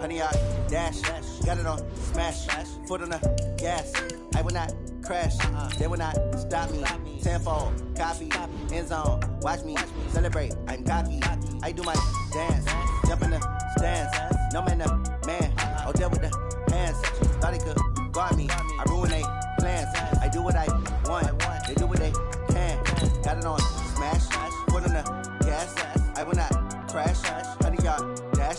100 yard dash. Got it on smash. Foot on the gas. I will not crash. They will not stop me. Tenfold, copy, end zone. Watch me celebrate. I'm cocky. I do my dance. Jump in the stands. No man, the man. Oh, there with the hands. Thought he could guard me. I ruin they plans. I do what I want. They do what they can. Got it on smash. Foot on the gas. I will not crash. 100 yard dash.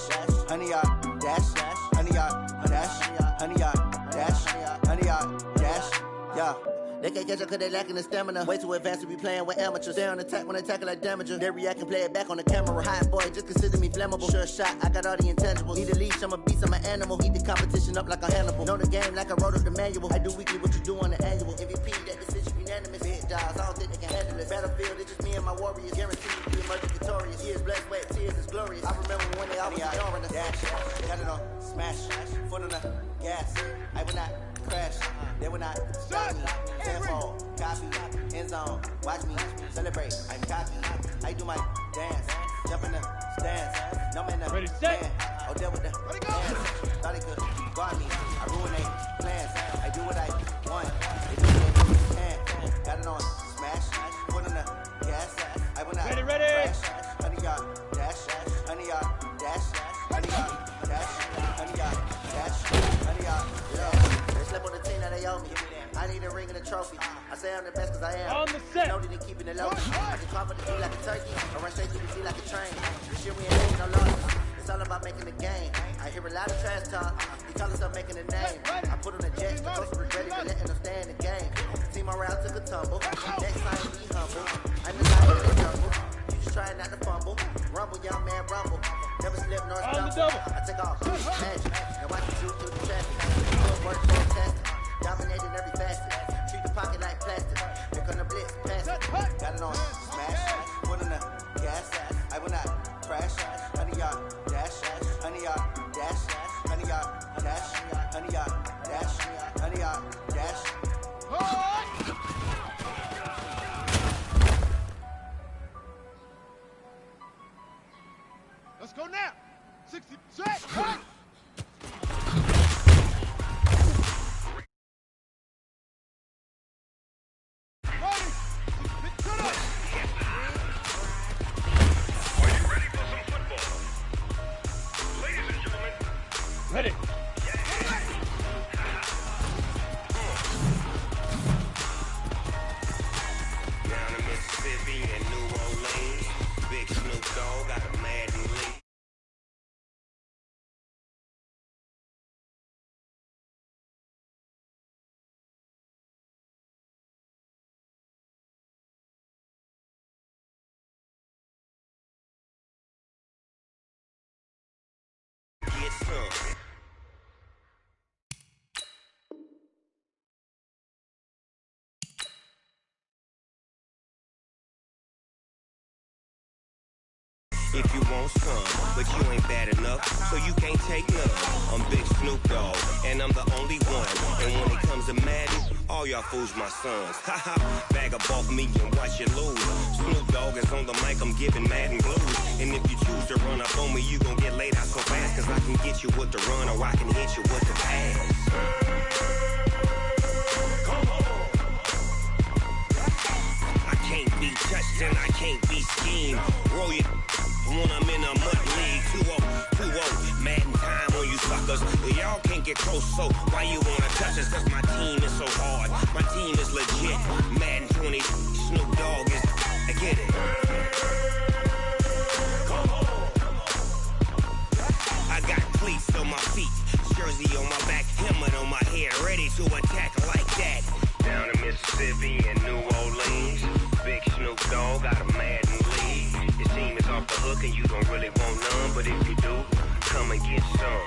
100 yard dash. 100 yard dash. 100 yard dash. 100 yard dash. Yeah. They can't catch up cause they lacking the stamina. Way too advanced to be playing with amateurs. Stay on attack when they tackle like damager. They react and play it back on the camera. Hot boy, just consider me flammable. Sure shot, I got all the intangibles. Need a leash, I'm a beast, I'm an animal. Eat the competition up like a Hannibal. Know the game like I wrote up the manual. I do weekly what you do on the annual. MVP, that decision unanimous. Big dogs, I don't think they can handle it. Battlefield, it's just me and my warriors. Guaranteed to be emerging victorious. Years, blood, sweat, tears, is glorious. I remember when they always ignoring us. Dash, got it on smash. Foot on the gas. I will not crash. They will not stop me. Tenfold, copy, end zone. Watch me celebrate. I'm cocky. I do my dance. Jump in the stands. No man, the man. Oh, there with the hands. Thought he could guard me. I ruin they plans. I do what I want. They do what they can. Got it on smash. Foot on the gas. I will not crash. 100 yard dash. 100 yard dash. 100 yard dash. 100 yard dash. 100 yard dash. They slip on the team that they owe me. I need a ring and a trophy. I say I'm the best cause I am. On the set. Loaded and keeping it low. I can cover the D like a turkey. I run straight through the D like a train. This year we ain't making no losses. It's all about making the game. I hear a lot of trash talk. He call himself making a name. I put on the jets. The coach regretted for letting them stay in the game. Team around took a tumble. Next time be humble. I'm the lion in the jungle. You just trying not to fumble. Rumble, young man, rumble. Never slip nor stumble. I take off. Magic. Now watch you shoot through the traffic. Good work, fantastic. Dominating every facet. Treat the pocket like plastic. Here come the blitz, pass it. Got it on smash. Foot on the gas. I will not crash. 100 yard dash. 100 yard dash. 100 yard dash. 100 yard dash. 100 yard dash. Let's go now. 60 set. Ready. Down in Mississippi and New Orleans, Big Snoop Dogg got a Madden league. Get some. If you want some, but you ain't bad enough, so you can't take none. I'm Big Snoop Dogg, and I'm the only one. And when it comes to Madden, all y'all fools my sons. Haha, bag up off me and watch you lose. Snoop Dogg is on the mic, I'm giving Madden blues. And if you choose to run up on me, you gon' get laid out so fast. Cause I can get you with the run, or I can hit you with the pass. I can't be touched and I can't be schemed. Roll you when I'm in a mud league. 2-0, Madden time on you suckers. Y'all can't get close, so why you wanna touch us? Cause my team is so hard, my team is legit. Madden 20, Snoop Dogg is, I get it. I got cleats on my feet, jersey on my back, helmet on my head, ready to attack like that. Down in Mississippi and New Orleans, Big Snoop Dogg got a Madden league. Your team is off the hook and you don't really want none, but if you do, come and get some.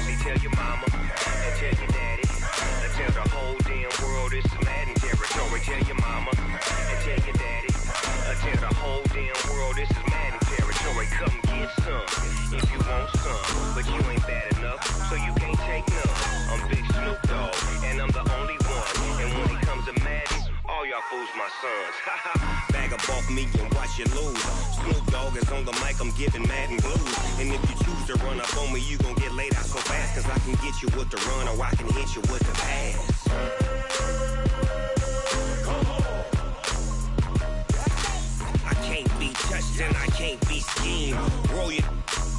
See, tell your mama and tell your daddy, and tell the whole damn world this is Madden territory. Tell your mama and tell your daddy, and tell the whole damn world this is Madden territory. Come get some if you want some, but you ain't bad enough, so you can't take none. I'm Big Snoop Dogg, and I'm the only one. And when it comes to Madden, all y'all fools my sons. Bag up off me and watch you lose. Snoop Dogg is on the mic, I'm giving Madden blues. And if you choose to run up on me, you gon' get laid out so fast. Cause I can get you with the run or I can hit you with the pass. I can't be touched and I can't be schemed. Roll you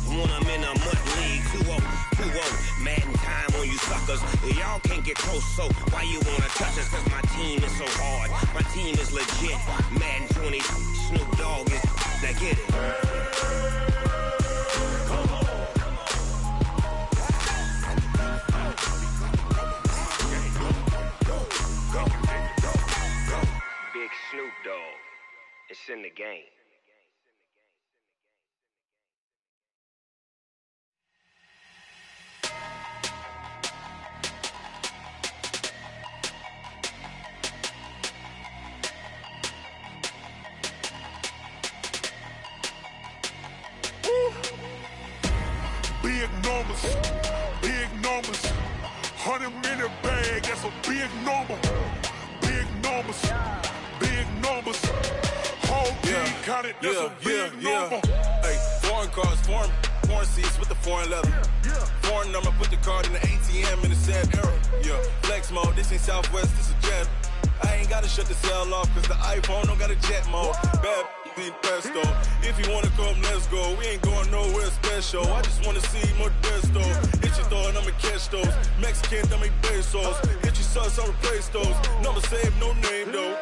when I'm in a mud league. 2-0, 2-0, Madden time on you suckers. Y'all can't get close, so why you wanna touch us? Cause my team is so hard, my team is legit. Madden 20, Snoop Dogg is, now get it. Big Snoop Dogg, it's in the game. Big numbers, big numbers. 100-minute bag, that's a big number. Big numbers, big numbers. Whole team counted, that's a big number. Hey, foreign cars, foreign seats with the foreign leather. Foreign number, put the card in the ATM in the sad era. Yeah, flex mode, this ain't Southwest, this is Jet. I ain't gotta shut the cell off, cause the iPhone don't got a jet mode. Bad need pesto. If you wanna come, let's go. We ain't going nowhere special. I just wanna see more desto. Hit your thought, I'ma catch those. Mexican, I make pesos. Hit your sus, I'll replace those. Number saved, no name though.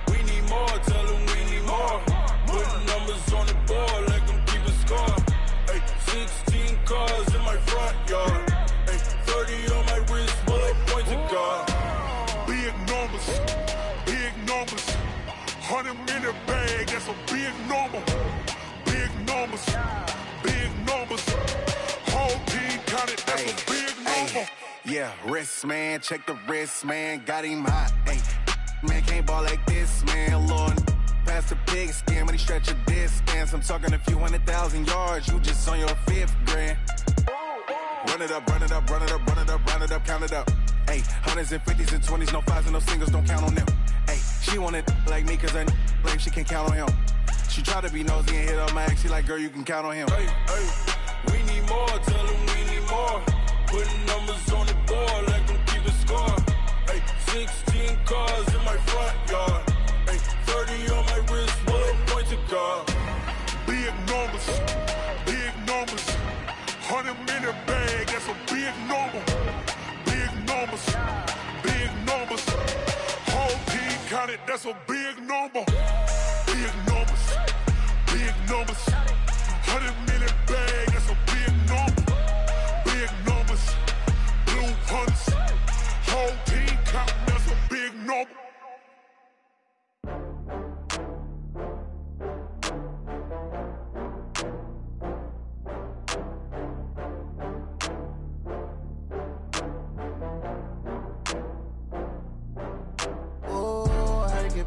We need more, tell them we need more. Putting numbers on the board, like them keeping score. Hey, 16 cars in my front yard. Hey, 30 on my wrist, bullet pointed car. Big numbers, big numbers. 100-minute bag, that's a big number. Big numbers, big numbers. Whole team counted, that's a big number. Yeah, wrist man, check the wrist man, got him hot. Ay, man can't ball like this, man. Lord, past the pig skin when he stretch a distance. I'm talking a few 100,000 yards, you just on your 5th grand. Run it up, run it up, run it up, run it up, run it up, count it up. Ay, hundreds and 50s and 20s, no 5s and no singles, don't count on them. Ay, she want it like me cause I blame she can't count on him. She try to be nosy and hit up my ex, she like, girl, you can count on him. Hey, we need more, tell them we need more. Putting numbers on the board, like them keeping score. Hey, 16 cars in my front yard. Hey, 30 on my wrist, bullet pointed car. Big numbers, big numbers. 100-minute bag, that's a big number. Big numbers, big numbers. Whole team counted, that's a big number. Big numbers, big numbers. 100-minute bag, that's a big number. Big numbers, blue hunts. Whole team counting, that's a big number.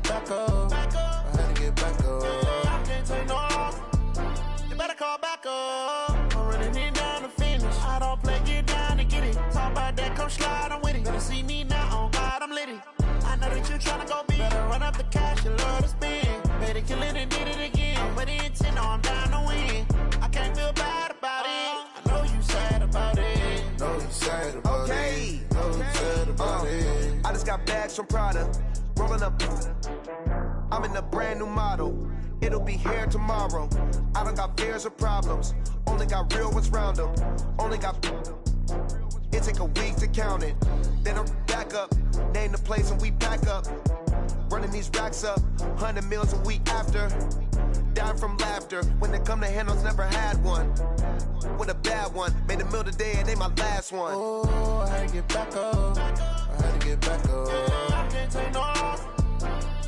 Back up. I had to get back up. I can't take no loss. You better call back up. I'm running it down to finish. I don't play, get down to get it. Talk about that, come slide, I'm with it. Better see me now, on God, I'm litty. I know that you tryna go big. Better run up the cash, you love to spend. Better kill it and did it again. But the intent, I'm down to win. I can't feel bad about it. I know you sad about it. Know you sad about it. Know you sad about it. I just got bags from Prada. Rolling up, I'm in a brand new model. It'll be here tomorrow. I don't got fears or problems. Only got real ones round them. Only got. It take a week to count it. Then I'm back up. Name the place and we pack up. Running these racks up. 100 meals a week after. Dying from laughter. When it come to handles, never had one. With a bad one. Made a meal today and they my last one. Oh, I had to get back up. I had to get back up. I can't take no loss.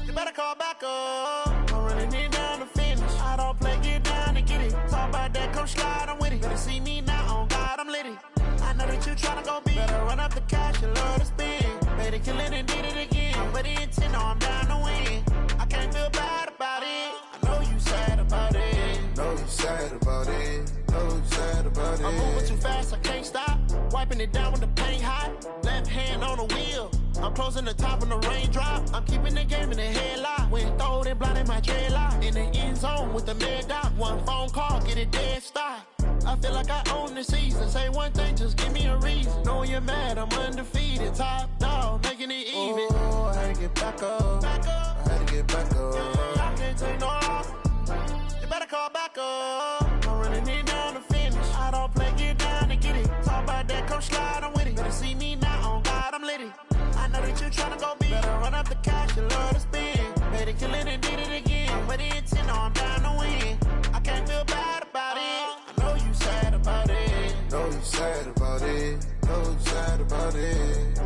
You better call back up. I'm running it down to finish. I don't play, get down to get it. Talk about that, come slide, I'm with it. Better see me now, on God, I'm litty. I know that you tryna go big. Better run up the cash, you love to spend. Better kill it and did it again. But the intent, no, I'm down to win. I can't feel bad about it. I know you sad about it. Know you sad about it. Know you sad about it. I'm moving too fast, I can't stop. Wiping it down with the paint hot. Left hand on the wheel. I'm closing the top on the raindrop. I'm keeping the game in the headlock. When throwed and blinded my dreadlock. In the end zone with the mad dot. One phone call, get it dead stop. I feel like I own the season. Say one thing, just give me a reason. Knowing you're mad, I'm undefeated. Top dog, making it even. Oh, I had to get back up. I had to get back up. Yeah, I can't take no loss. You better call back up. I'm running it down to finish. I don't play, get down to get it. Talk about that, come slide, I'm with it. Better see me now, on God, I'm lit it. I know that you're trying to go big. Better run up the cash, you love to spend. Made it, kill it, and did it again. But the intent, no, I'm down to win. I can't feel bad about it. I know you sad about it. Know you sad about it. Know you sad about it.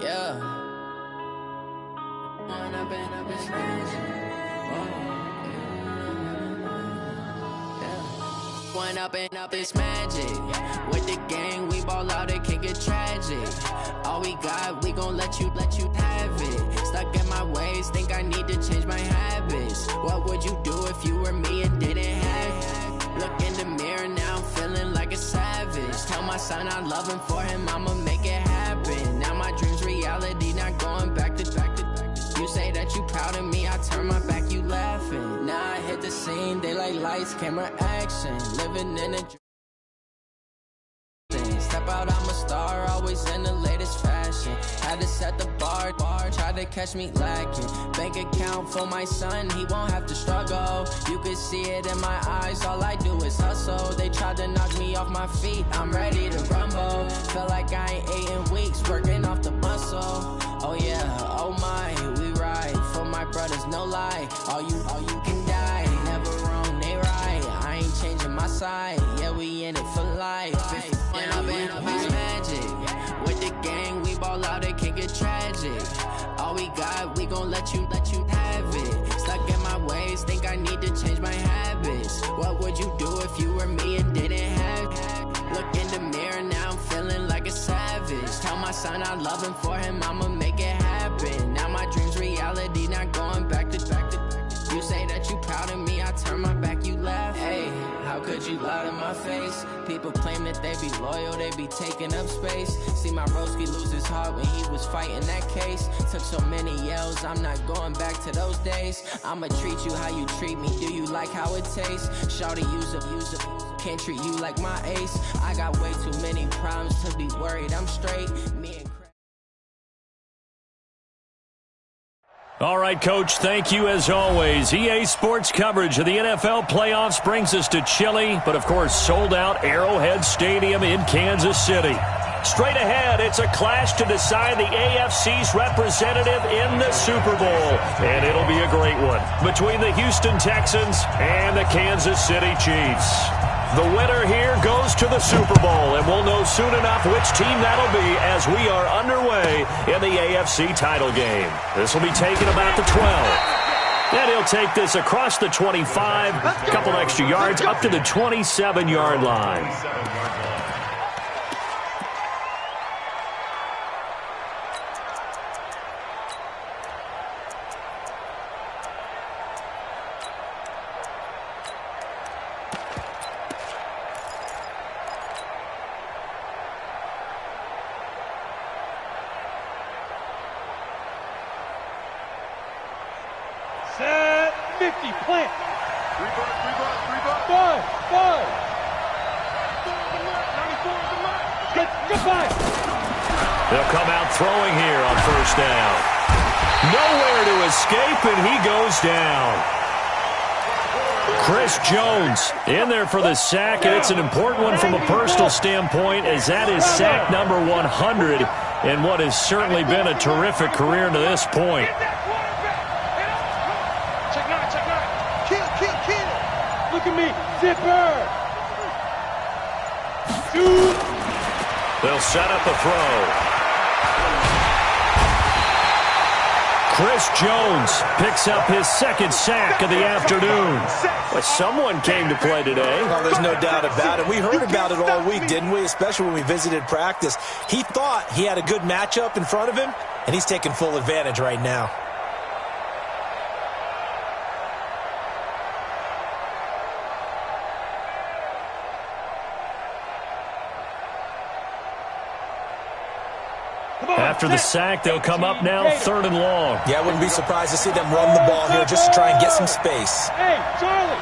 Yeah. One up and up, it's magic. With the gang, we ball out, it can get tragic. All we got, we gon' let you have it. Stuck in my ways, think I need to change my habits. What would you do if you were me and didn't have it? Look in the mirror, now I'm feeling like a savage. Tell my son I love him, for him I'ma make it happen. Now my dream's reality, not going back to. You say that you proud of me, I turn my back, you laughing. Now I hit the scene, they like lights, camera, action. Living in a dream. Step out, I'm a star, always in the latest fashion. Had to set the bar, try to catch me lacking. Bank account for my son, he won't have to struggle. You can see it in my eyes, all I do is hustle. They tried to knock me off my feet, I'm ready to rumble. Feel like I ain't ate in weeks, working off the muscle. Oh yeah, oh my, we ride for my brothers, no lie. All you can die, never wrong, they right. I ain't changing my side, yeah, we in it for life. When up and up, it's magic. With the gang, we ball out, it can get tragic. All we got, we gon' let you have it. Stuck in my ways, think I need to change my habits. What would you do if you were me and didn't have it? Look in the mirror, now I'm feeling like a savage. Tell my son I love him, for him I'ma make it happen. Now my dream's reality, not going back to. You say that you proud of me, I turn my back, you laugh. Hey, how could you lie to my face? People claim that they be loyal, they be taking up space. See my broski lose his heart when he was fighting that case. Took so many yells, I'm not going back to those days. I'ma treat you how you treat me, do you like how it tastes? Shawty, use up, can't treat you like my ace. I got way too many problems to be worried, I'm straight. Me and All right, Coach, thank you as always. EA Sports coverage of the NFL playoffs brings us to chilly, but of course sold-out Arrowhead Stadium in Kansas City. Straight ahead, it's a clash to decide the AFC's representative in the Super Bowl, and it'll be a great one between the Houston Texans and the Kansas City Chiefs. The winner here goes to the Super Bowl, and we'll know soon enough which team that'll be as we are underway in the AFC title game. This will be taken about the 12. And he'll take this across the 25, a couple extra yards, up to the 27-yard line. Set 50, plant. Three bucks. Five. Goodbye. They'll come out throwing here on first down. Nowhere to escape, and he goes down. Chris Jones in there for the sack, and it's an important one from a personal standpoint, as that is sack number 100 in what has certainly been a terrific career to this point. Look at me, zipper. Shoot. They'll set up a throw. Chris Jones picks up his second sack of the afternoon. Well, someone came to play today. Well, there's no doubt about it. We heard about it all week, didn't we? Especially when we visited practice. He thought he had a good matchup in front of him, and he's taking full advantage right now. After the sack, they'll come up now 3rd and long. Yeah, I wouldn't be surprised to see them run the ball here just to try and get some space. Hey, Charlie!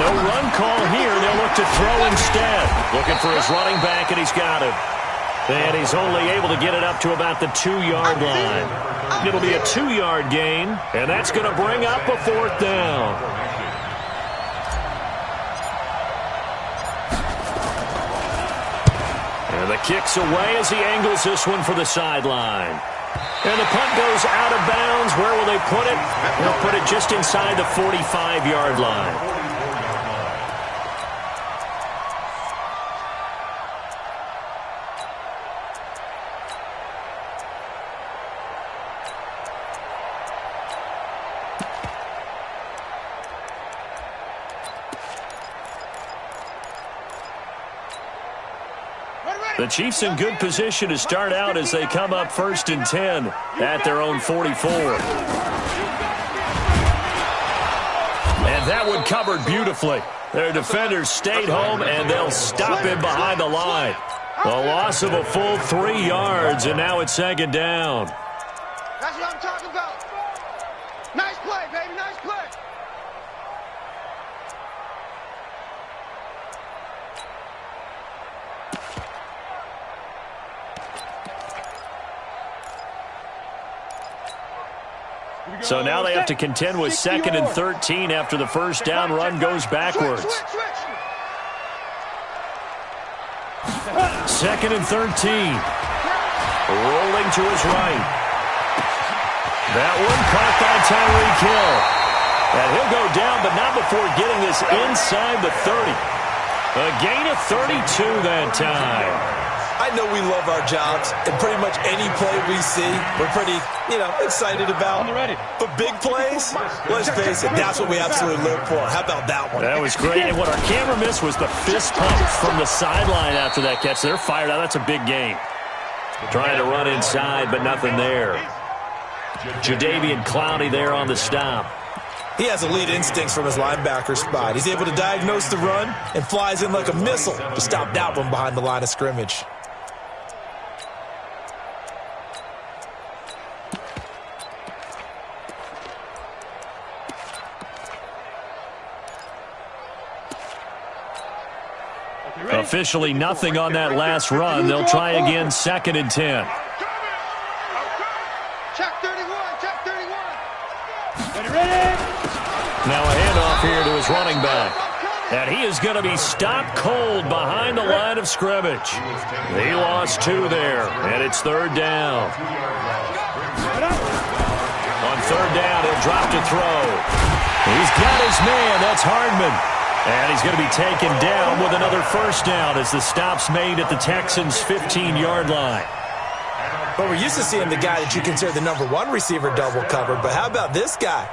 No run call here. They'll look to throw instead. Looking for his running back, and he's got him. And he's only able to get it up to about the 2-yard line. It'll be a 2-yard gain, and that's going to bring up a 4th down. And the kick's away as he angles this one for the sideline. And the punt goes out of bounds. Where will they put it? They'll put it just inside the 45-yard line. The Chiefs in good position to start out as they come up 1st and 10 at their own 44. And that one covered beautifully. Their defenders stayed home, and they'll stop him behind the line. A loss of a full 3 yards, and now it's 2nd down. That's what I'm talking about. Nice play, baby, nice play. So now they have to contend with 2nd and 13 after the first down run goes backwards. 2nd and 13. Rolling to his right. That one caught by Tyreek Hill. And he'll go down, but not before getting this inside the 30. A gain of 32 that time. I know we love our jobs, and pretty much any play we see, we're pretty, excited about. But big plays, let's face it, that's what we absolutely live for. How about that one? That was great, and what our camera missed was the fist pump from the sideline after that catch. They're fired out. That's a big gain. Trying to run inside, but nothing there. Jadeveon Clowney there on the stop. He has elite instincts from his linebacker spot. He's able to diagnose the run and flies in like a missile to stop that one behind the line of scrimmage. Officially nothing on that last run. They'll try again 2nd and 10. Check 31, check 31. Now a handoff here to his running back. And he is going to be stopped cold behind the line of scrimmage. He lost 2 there, and it's 3rd down. On 3rd down, he'll drop to throw. He's got his man. That's Hardman. And he's going to be taken down with another 1st down as the stop's made at the Texans' 15-yard line. But we're used to seeing the guy that you consider the #1 receiver double covered. But how about this guy?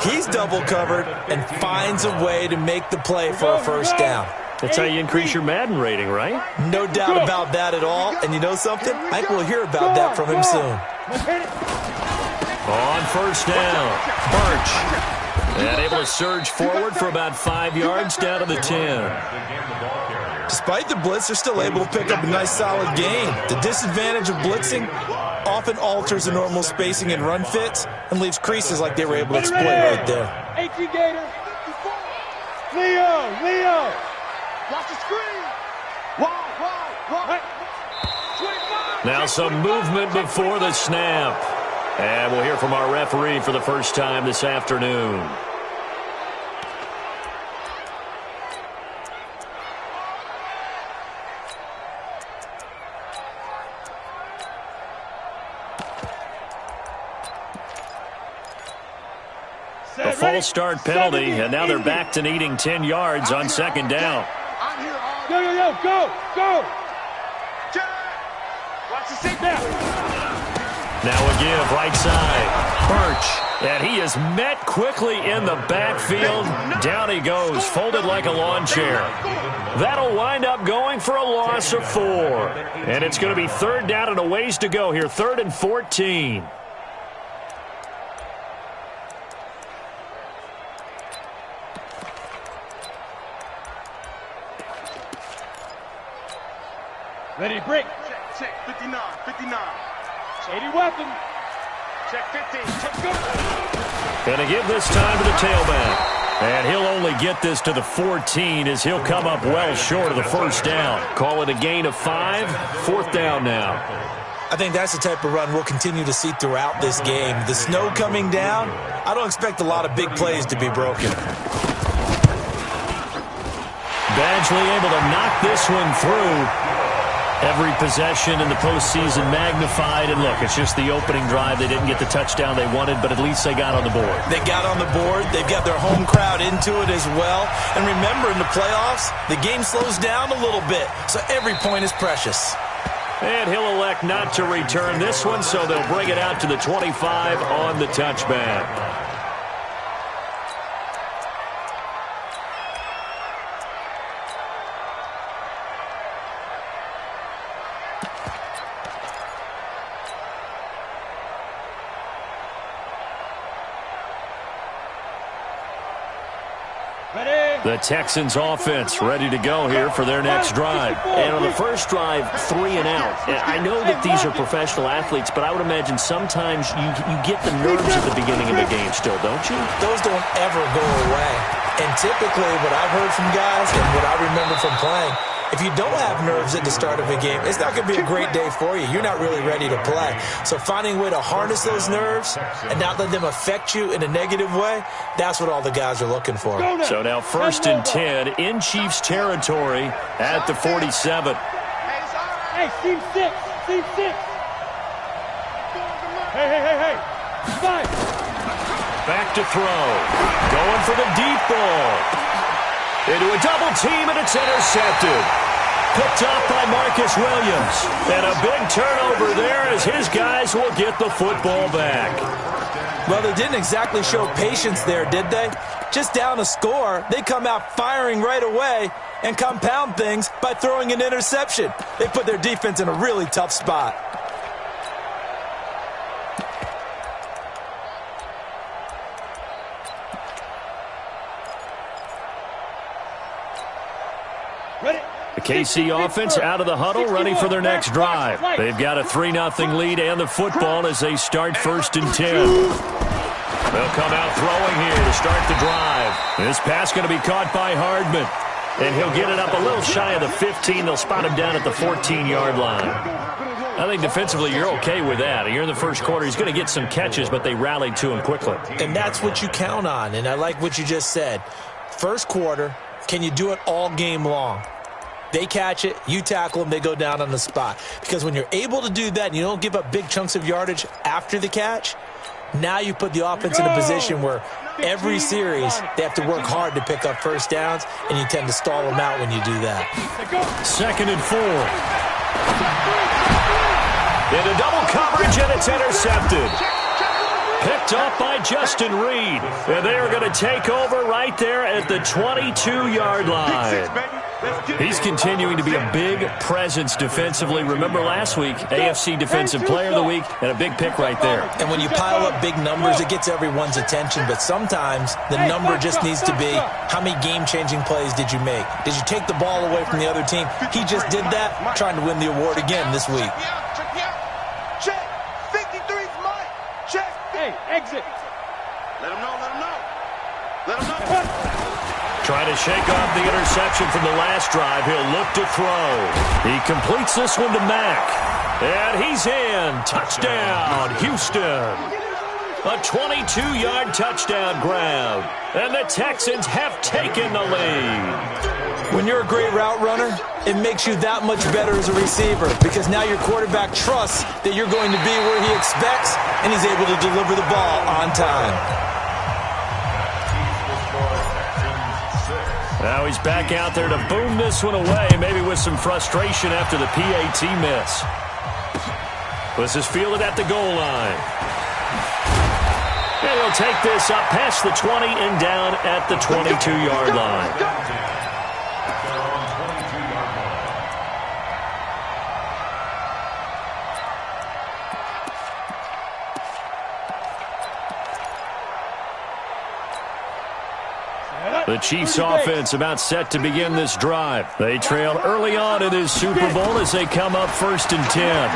He's double covered and finds a way to make the play for a 1st down. That's how you increase your Madden rating, right? No doubt about that at all. And you know something? I think we'll hear about that from him soon. On 1st down, Birch. And able to surge forward for about 5 yards down to the 10. Despite the blitz, they're still able to pick up a nice solid gain. The disadvantage of blitzing often alters the normal spacing and run fits and leaves creases like they were able to exploit right there. 18 Gator. Leo. Watch the screen. Wide. Now some movement before the snap. And we'll hear from our referee for the first time this afternoon. A false start penalty, and now they're back to needing 10 yards on 2nd down. Go. Now a give, right side. Birch, and he is met quickly in the backfield. Down he goes, folded like a lawn chair. That'll wind up going for a loss of 4. And it's going to be third down and a ways to go here, 3rd and 14. Ready, break. Check, 59, 59. 80 weapon. Check 15. Check go. Going to give this time to the tailback. And he'll only get this to the 14 as he'll come up well short of the first down. Call it a gain of 5. 4th down now. I think that's the type of run we'll continue to see throughout this game. The snow coming down, I don't expect a lot of big plays to be broken. Badgley able to knock this one through. Every possession in the postseason magnified. And look, it's just the opening drive. They didn't get the touchdown they wanted, but at least they got on the board. They got on the board. They've got their home crowd into it as well. And remember, in the playoffs, the game slows down a little bit, so every point is precious. And he'll elect not to return this one, so they'll bring it out to the 25 on the touchback. The Texans offense ready to go here for their next drive. And on the first drive, 3 and out. And I know that these are professional athletes, but I would imagine sometimes you get the nerves at the beginning of the game still, don't you? Those don't ever go away. And typically what I've heard from guys and what I remember from playing, if you don't have nerves at the start of a game, it's not going to be a great day for you. You're not really ready to play. So finding a way to harness those nerves and not let them affect you in a negative way, that's what all the guys are looking for. So now 1st and 10 in Chiefs territory at the 47. Hey, team 6. Team 6. Hey. 5. Back to throw. Going for the deep ball. Into a double team, and it's intercepted. Picked up by Marcus Williams. And a big turnover there as his guys will get the football back. Well, they didn't exactly show patience there, did they? Just down a score, they come out firing right away and compound things by throwing an interception. They put their defense in a really tough spot. The KC offense out of the huddle, ready for their next drive. They've got a 3-0 lead and the football as they start 1st and 10. They'll come out throwing here to start the drive. This pass going to be caught by Hardman. And he'll get it up a little shy of the 15. They'll spot him down at the 14-yard line. I think defensively you're okay with that. Here in the first quarter, he's going to get some catches, but they rallied to him quickly. And that's what you count on, and I like what you just said. First quarter, can you do it all game long? They catch it, you tackle them, they go down on the spot. Because when you're able to do that and you don't give up big chunks of yardage after the catch, now you put the offense in a position where every series they have to work hard to pick up first downs, and you tend to stall them out when you do that. 2nd and 4. Into double coverage, and it's intercepted. Picked up by Justin Reed. And they are going to take over right there at the 22-yard line. He's continuing to be a big presence defensively. Remember last week, AFC Defensive Player of the Week, and a big pick right there. And when you pile up big numbers, it gets everyone's attention. But sometimes the number just needs to be, how many game-changing plays did you make? Did you take the ball away from the other team? He just did that, trying to win the award again this week. Check. 53's Mike. Check. Hey, exit. Let him know. Let him know. Trying to shake off the interception from the last drive. He'll look to throw. He completes this one to Mack. And he's in. Touchdown, Houston. A 22-yard touchdown grab. And the Texans have taken the lead. When you're a great route runner, it makes you that much better as a receiver because now your quarterback trusts that you're going to be where he expects, and he's able to deliver the ball on time. Now he's back out there to boom this one away, maybe with some frustration after the PAT miss. This is fielded at the goal line. And he'll take this up past the 20 and down at the 22-yard line. The Chiefs offense about set to begin this drive. They trail early on in this Super Bowl as they come up 1st and 10.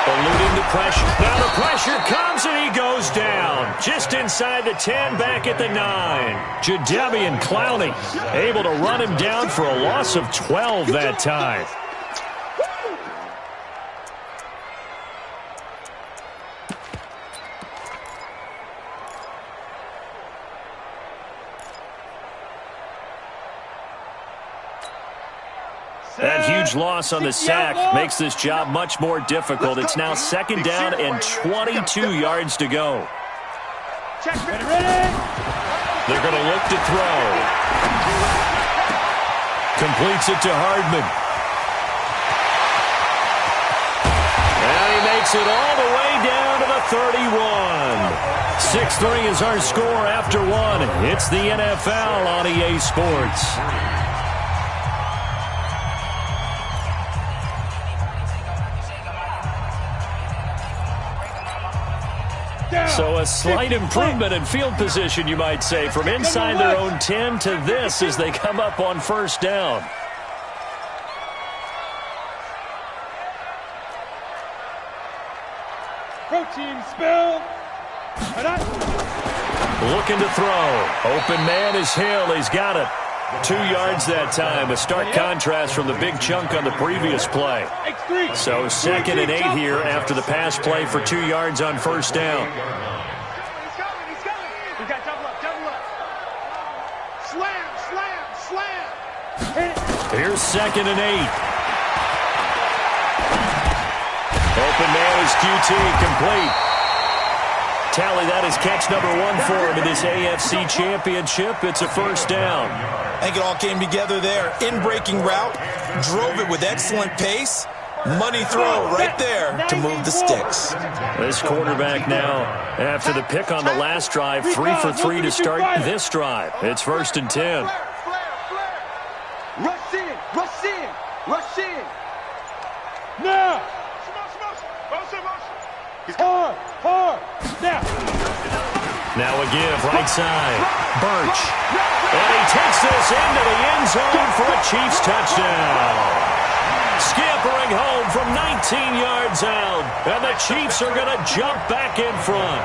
Eluding the pressure. Now the pressure comes and he goes down. Just inside the 10, back at the 9. Jadeveon Clowney able to run him down for a loss of 12 that time. That huge loss on the sack makes this job much more difficult. It's now 2nd down and 22 yards to go. They're going to look to throw. Completes it to Hardman. And he makes it all the way down to the 31. 6-3 is our score after 1. It's the NFL on EA Sports. So a slight improvement in field position, you might say, from inside their own 10 to this as they come up on 1st down. Protein spill. Looking to throw. Open man is Hill. He's got it. 2 yards that time. A stark contrast from the big chunk on the previous play. So 2nd and 8 here after the pass play for 2 yards on 1st down. Here's 2nd and 8. Open man is QT, complete. Tally, that is catch number 1 for him in this AFC Championship. It's a 1st down. I think it all came together there. In-breaking route, drove it with excellent pace. Money throw right there to move the sticks. This quarterback now, after the pick on the last drive, 3 for 3 to start this drive. It's 1st and 10. Rush in, rush in, rush in. Now. Hard, now. Now a give, right side. Birch. And he takes this into the end zone for a Chiefs touchdown. Scampering home from 19 yards out. And the Chiefs are going to jump back in front.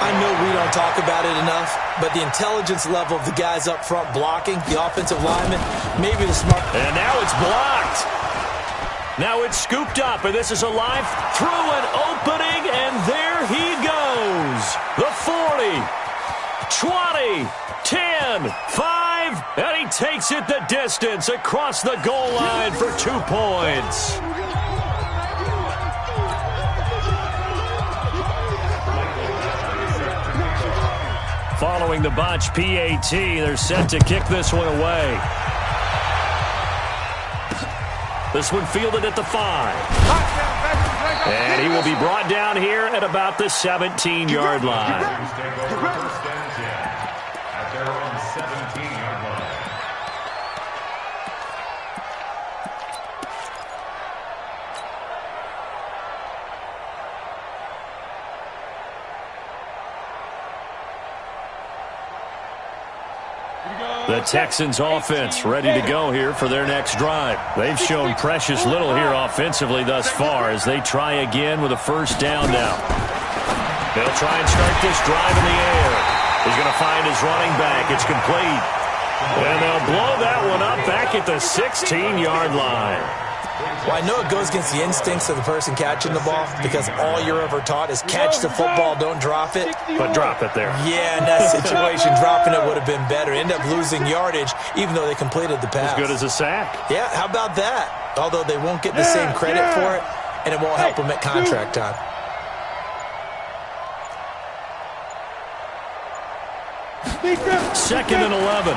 I know we don't talk about it enough, but the intelligence level of the guys up front blocking, the offensive linemen, maybe the smart. And now it's blocked. Now it's scooped up, and this is a live through an opening, and there he goes. The 40, 20, 10, 5, and he takes it the distance across the goal line for 2 points. Following the botch PAT, they're set to kick this one away. This one fielded at the 5. And he will be brought down here at about the 17-yard line. The Texans offense ready to go here for their next drive. They've shown precious little here offensively thus far as they try again with a 1st down now. They'll try and start this drive in the air. He's going to find his running back. It's complete. And they'll blow that one up back at the 16-yard line. Well, I know it goes against the instincts of the person catching the ball because all you're ever taught is catch the football, don't drop it. But drop it there. Yeah, in that situation, dropping it would have been better. End up losing yardage even though they completed the pass. As good as a sack. Yeah, how about that? Although they won't get the same credit for it, and it won't help them at contract time. Second and 11.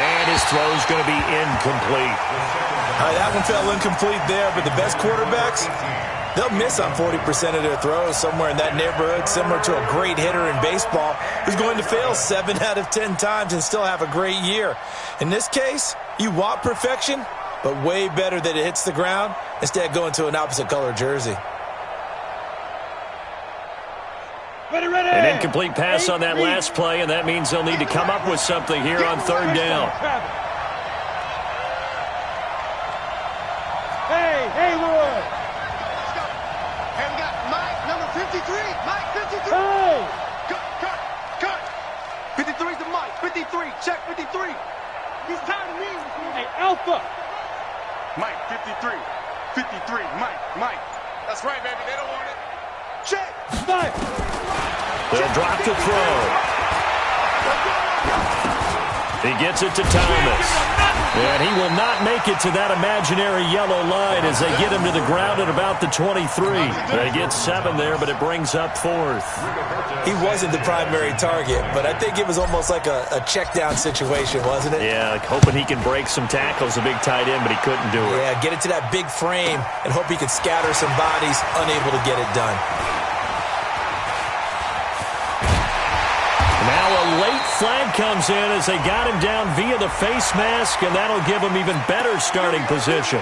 And His throw's going to be incomplete. All right, that one fell incomplete there, but the best quarterbacks, they'll miss on 40% of their throws, somewhere in that neighborhood, similar to a great hitter in baseball who's going to fail 7 out of 10 times and still have a great year. In this case, you want perfection, but way better that it hits the ground instead of going to an opposite color jersey. An incomplete pass on that last play, and that means they'll need to come up with something here on third down. Hey, Haywood! And we got Mike, number 53. Mike, 53. Hey! Cut. 53's the Mike. 53. Check 53. He's tired of me. Hey, Alpha! Mike, 53. 53. Mike. That's right, baby. They don't want it. Check. Mike! They'll drop the throw. He gets it to Thomas. And he will not make it to that imaginary yellow line as they get him to the ground at about the 23. They get 7 there, but it brings up 4th. He wasn't the primary target, but I think it was almost like a check down situation, wasn't it? Yeah, like hoping he can break some tackles, a big tight end, but he couldn't do it. Yeah, get it to that big frame and hope he could scatter some bodies, unable to get it done. Now a late flag comes in as they got him down via the face mask, and that'll give him even better starting position.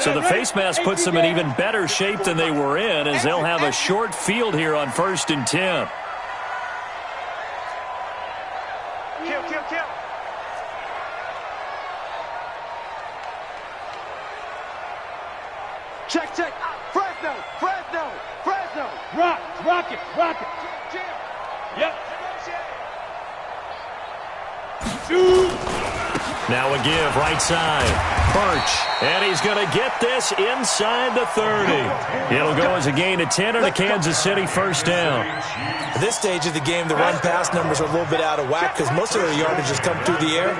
So the face mask puts them in even better shape than they were in, as they'll have a short field here on 1st and 10. Kill. Check. Fresno. Rock it. Yep. Shoot. Now a give, right side. Birch. And he's going to get this inside the 30. It'll go as a gain of 10 and a Kansas City first down. At this stage of the game, the run-pass numbers are a little bit out of whack because most of their yardage has come through the air.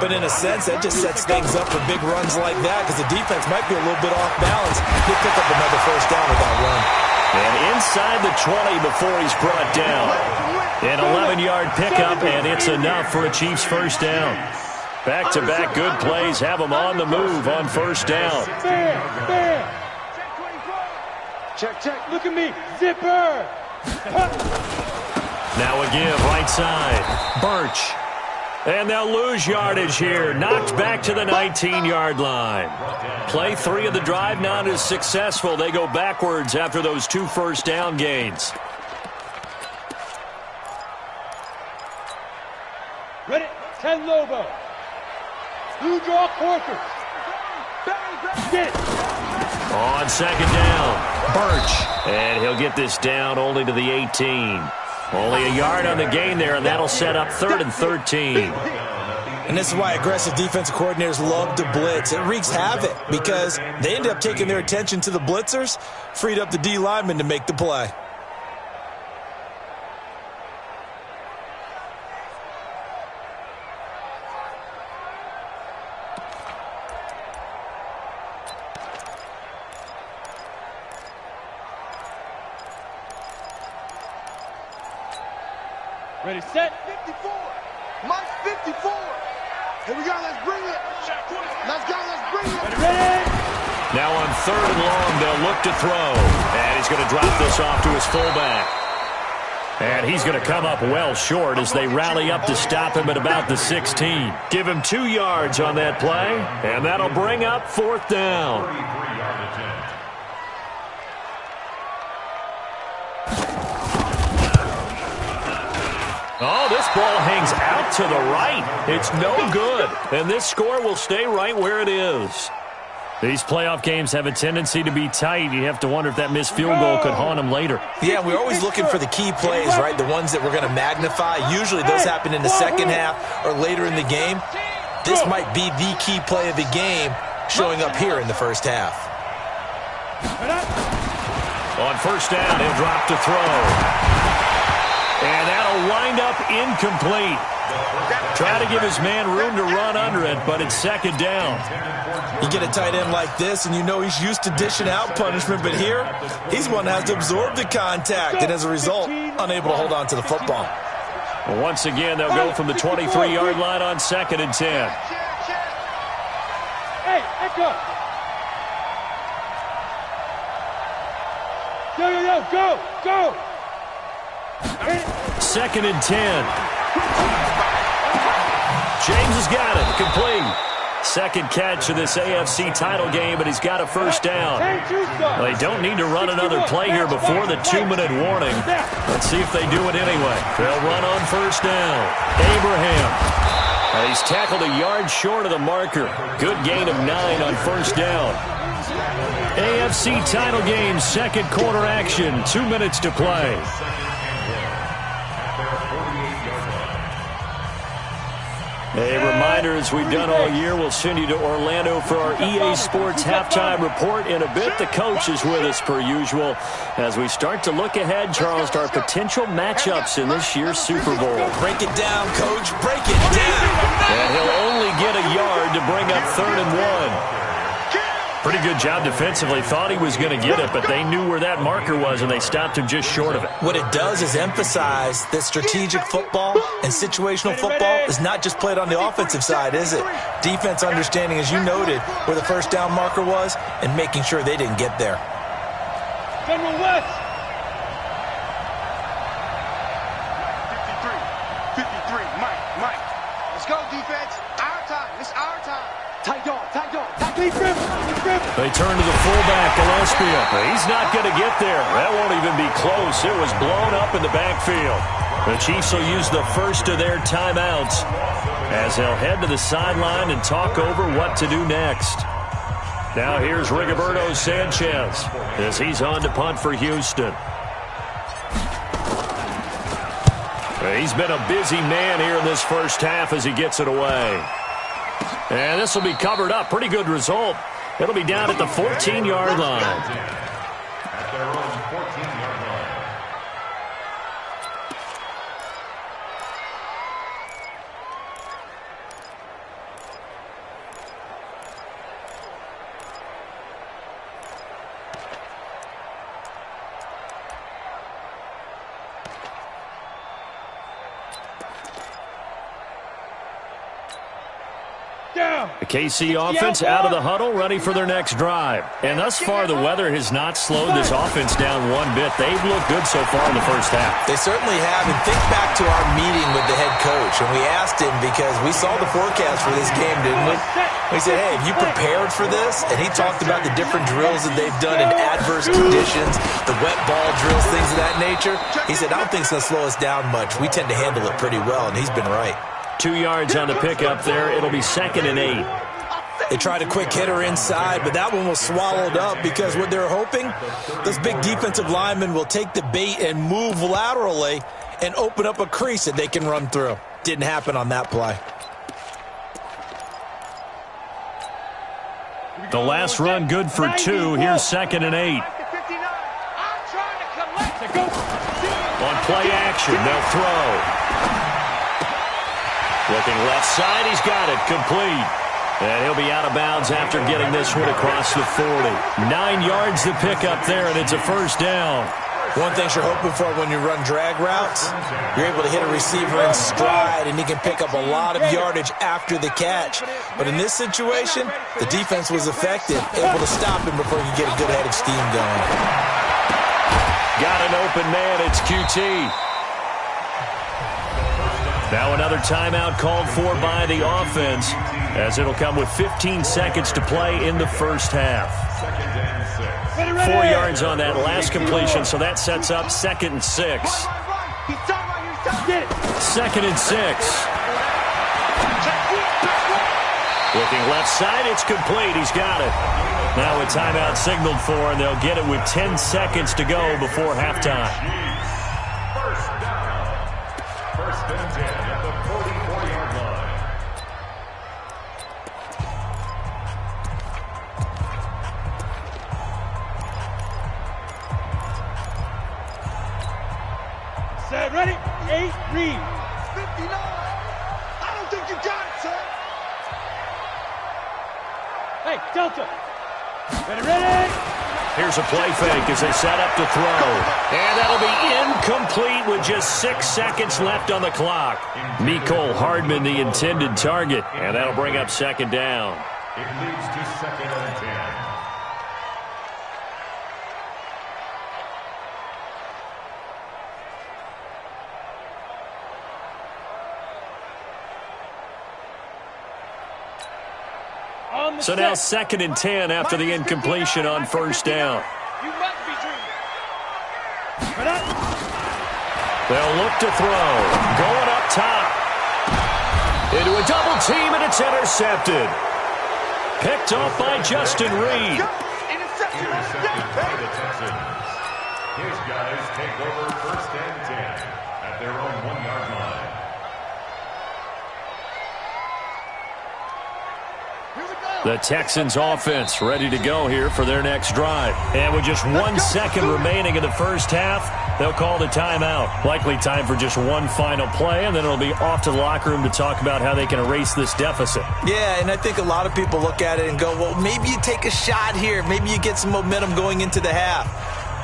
But in a sense, that just sets things up for big runs like that because the defense might be a little bit off balance. He'll pick up another first down with that run. And inside the 20 before he's brought down. An 11-yard pickup, and it's enough for a Chiefs first down. Back-to-back good plays have them on the move on first down. Fair. Check. Look at me. Zipper. Now a give, right side. Birch. And they'll lose yardage here. Knocked back to the 19-yard line. Play 3 of the drive not as successful. They go backwards after those 2 first down gains. Ready? 10 Lobo. Blue draw quarters. Get it. On second down, Birch. And he'll get this down only to the 18. Only a yard on the gain there, and that'll set up 3rd and 13. And this is why aggressive defensive coordinators love to blitz. It wreaks havoc because they end up taking their attention to the blitzers, freed up the D lineman to make the play. Ready, set. 54. Mike, 54. Here we go. Let's bring it. Let's bring it. Ready. Now on 3rd and long, they'll look to throw. And he's going to drop this off to his fullback. And he's going to come up well short as they rally up to stop him at about the 16. Give him 2 yards on that play, and that'll bring up 4th down. Oh, this ball hangs out to the right. It's no good. And this score will stay right where it is. These playoff games have a tendency to be tight. You have to wonder if that missed field goal could haunt them later. Yeah, we're always looking for the key plays, right? The ones that we're going to magnify. Usually those happen in the second half or later in the game. This might be the key play of the game showing up here in the first half. On first down, he'll drop to throw. And that'll wind up up, incomplete. Try to give his man room to run under it, but it's second down. You get a tight end like this, and you know he's used to dishing out punishment, but here, he's one that has to absorb the contact, and as a result, unable to hold on to the football. Well, once again, they'll go from the 23-yard line on 2nd and 10. Hey, go. Go. 2nd and 10. James has got it. Complete. Second catch of this AFC title game, but he's got a first down. Well, they don't need to run another play here before the 2-minute warning. Let's see if they do it anyway. They'll run on first down. Abraham. He's tackled a yard short of the marker. Good gain of 9 on first down. AFC title game, second quarter action. 2 minutes to play. A reminder, as we've done all year, we'll send you to Orlando for our EA Sports halftime report in a bit. The coach is with us per usual as we start to look ahead, Charles, to our potential matchups in this year's Super Bowl. Break it down, Coach. Break it down. And he'll only get a yard to bring up 3rd and 1. Pretty good job defensively. Thought he was going to get it, but they knew where that marker was, and they stopped him just short of it. What it does is emphasize that strategic football and situational football is not just played on the offensive side, is it? Defense understanding, as you noted, where the first down marker was and making sure they didn't get there. General West. 53. Mike. Let's go, defense. Our time. It's our time. Tight dog. They turn to the fullback, Gillespie. He's not going to get there. That won't even be close. It was blown up in the backfield. The Chiefs will use the first of their timeouts as they'll head to the sideline and talk over what to do next. Now here's Rigoberto Sanchez as he's on to punt for Houston. He's been a busy man here in this first half as he gets it away. And this will be covered up. Pretty good result. It'll be down at the 14-yard line. The KC offense out of the huddle, ready for their next drive. And thus far, the weather has not slowed this offense down one bit. They've looked good so far in the first half. They certainly have. And think back to our meeting with the head coach. And we asked him, because we saw the forecast for this game, didn't we? We said, hey, have you prepared for this? And he talked about the different drills that they've done in adverse conditions, the wet ball drills, things of that nature. He said, I don't think it's going to slow us down much. We tend to handle it pretty well, and he's been right. 2 yards on the pickup there. It'll be 2nd and 8. They tried a quick hitter inside, but that one was swallowed up because what they're hoping, those big defensive linemen will take the bait and move laterally and open up a crease that they can run through. Didn't happen on that play. The last run good for 2. Here's 2nd and 8. On play action, they'll throw. Looking left side, he's got it, complete. And he'll be out of bounds after getting this one across the 40. 9 yards to pick up there, and it's a first down. One thing you're hoping for when you run drag routes, you're able to hit a receiver in stride, and he can pick up a lot of yardage after the catch. But in this situation, the defense was effective, able to stop him before he could get a good head of steam going. Got an open man, it's QT. Now another timeout called for by the offense, as it'll come with 15 seconds to play in the first half. 4 yards on that last completion, so that sets up 2nd and 6. 2nd and 6. Looking left side, it's complete. He's got it. Now a timeout signaled for, and they'll get it with 10 seconds to go before halftime. First and 10 at the 44-yard line. Set, ready, 8, read. 59. I don't think you got it, son. Hey, Delta. Ready? Here's a play fake as they set up to throw. And that'll be incomplete with just 6 seconds left on the clock. Mecole Hardman, the intended target. And that'll bring up second down. It leads to 2nd and 10. So now 2nd and 10 after the incompletion on first down. You must be dreaming. They'll look to throw. Going up top. Into a double team, and it's intercepted. Picked off by Justin Reed. Intercepted by the Texans. His guys take over 1st and 10 at their own 1-yard line. The Texans offense ready to go here for their next drive. And with just 1 second remaining in the first half, they'll call the timeout. Likely time for just one final play, and then it'll be off to the locker room to talk about how they can erase this deficit. Yeah, and I think a lot of people look at it and go, well, maybe you take a shot here. Maybe you get some momentum going into the half.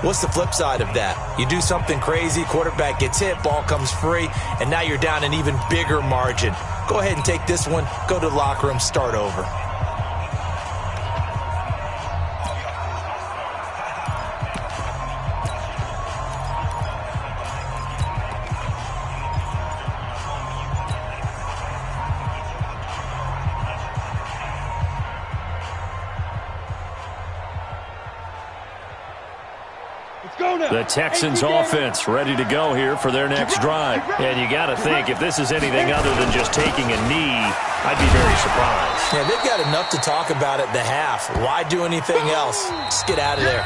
What's the flip side of that? You do something crazy, quarterback gets hit, ball comes free, and now you're down an even bigger margin. Go ahead and take this one, go to the locker room, start over. The Texans offense ready to go here for their next drive. And you got to think, if this is anything other than just taking a knee, I'd be very surprised. Yeah, they've got enough to talk about at the half. Why do anything else? Just get out of there.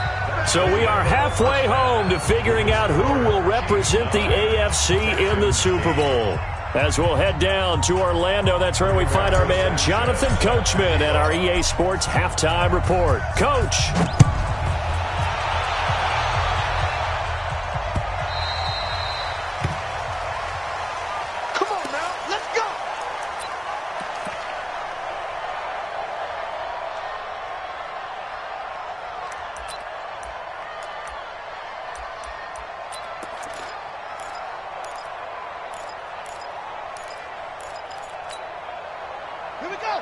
So we are halfway home to figuring out who will represent the AFC in the Super Bowl. As we'll head down to Orlando, that's where we find our man Jonathan Coachman at our EA Sports Halftime Report. Coach.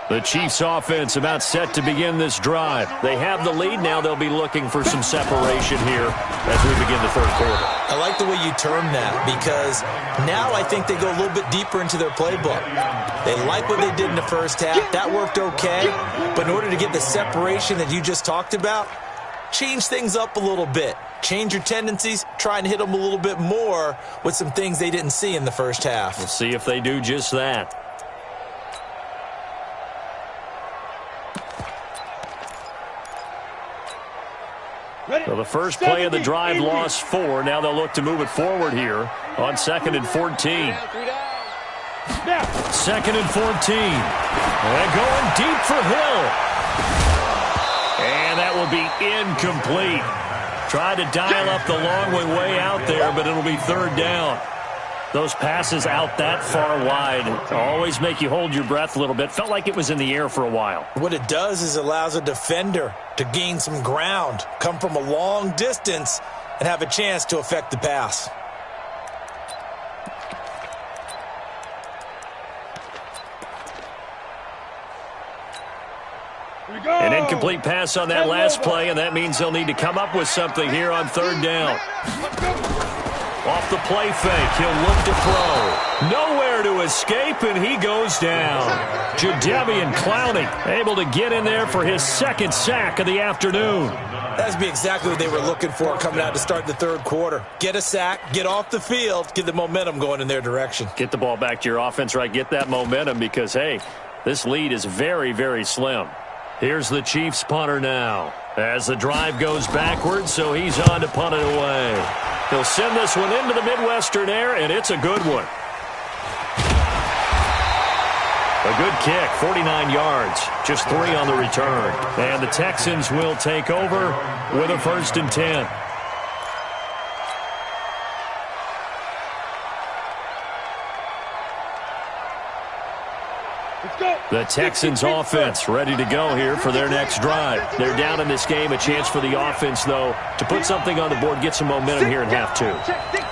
The Chiefs offense about set to begin this drive. They have the lead. Now they'll be looking for some separation here as we begin the third quarter. I like the way you term that because now I think they go a little bit deeper into their playbook. They like what they did in the first half. That worked okay. But in order to get the separation that you just talked about, change things up a little bit. Change your tendencies. Try and hit them a little bit more with some things they didn't see in the first half. We'll see if they do just that. So the first play of the drive lost 4. Now they'll look to move it forward here on 2nd and 14. 2nd and 14. And going deep for Hill. And that will be incomplete. Tried to dial up the long way out there, but it'll be 3rd down. Those passes out that far wide always make you hold your breath a little bit. Felt like it was in the air for a while. What it does is allows a defender to gain some ground, come from a long distance, and have a chance to affect the pass. An incomplete pass on that last play, and that means they'll need to come up with something here on 3rd down. Off the play fake, he'll look to throw. Nowhere to escape, and he goes down. Jadeveon Clowney able to get in there for his 2nd sack of the afternoon. That's be exactly what they were looking for coming out to start the 3rd quarter. Get a sack, get off the field, get the momentum going in their direction. Get the ball back to your offense, right? Get that momentum because, hey, this lead is very, very slim. Here's the Chiefs punter now. As the drive goes backwards, so he's on to punt it away. He'll send this one into the Midwestern air, and it's a good one. A good kick, 49 yards, just 3 on the return. And the Texans will take over with a 1st and 10. The Texans offense ready to go here for their next drive. They're down in this game. A chance for the offense, though, to put something on the board, get some momentum here in half two.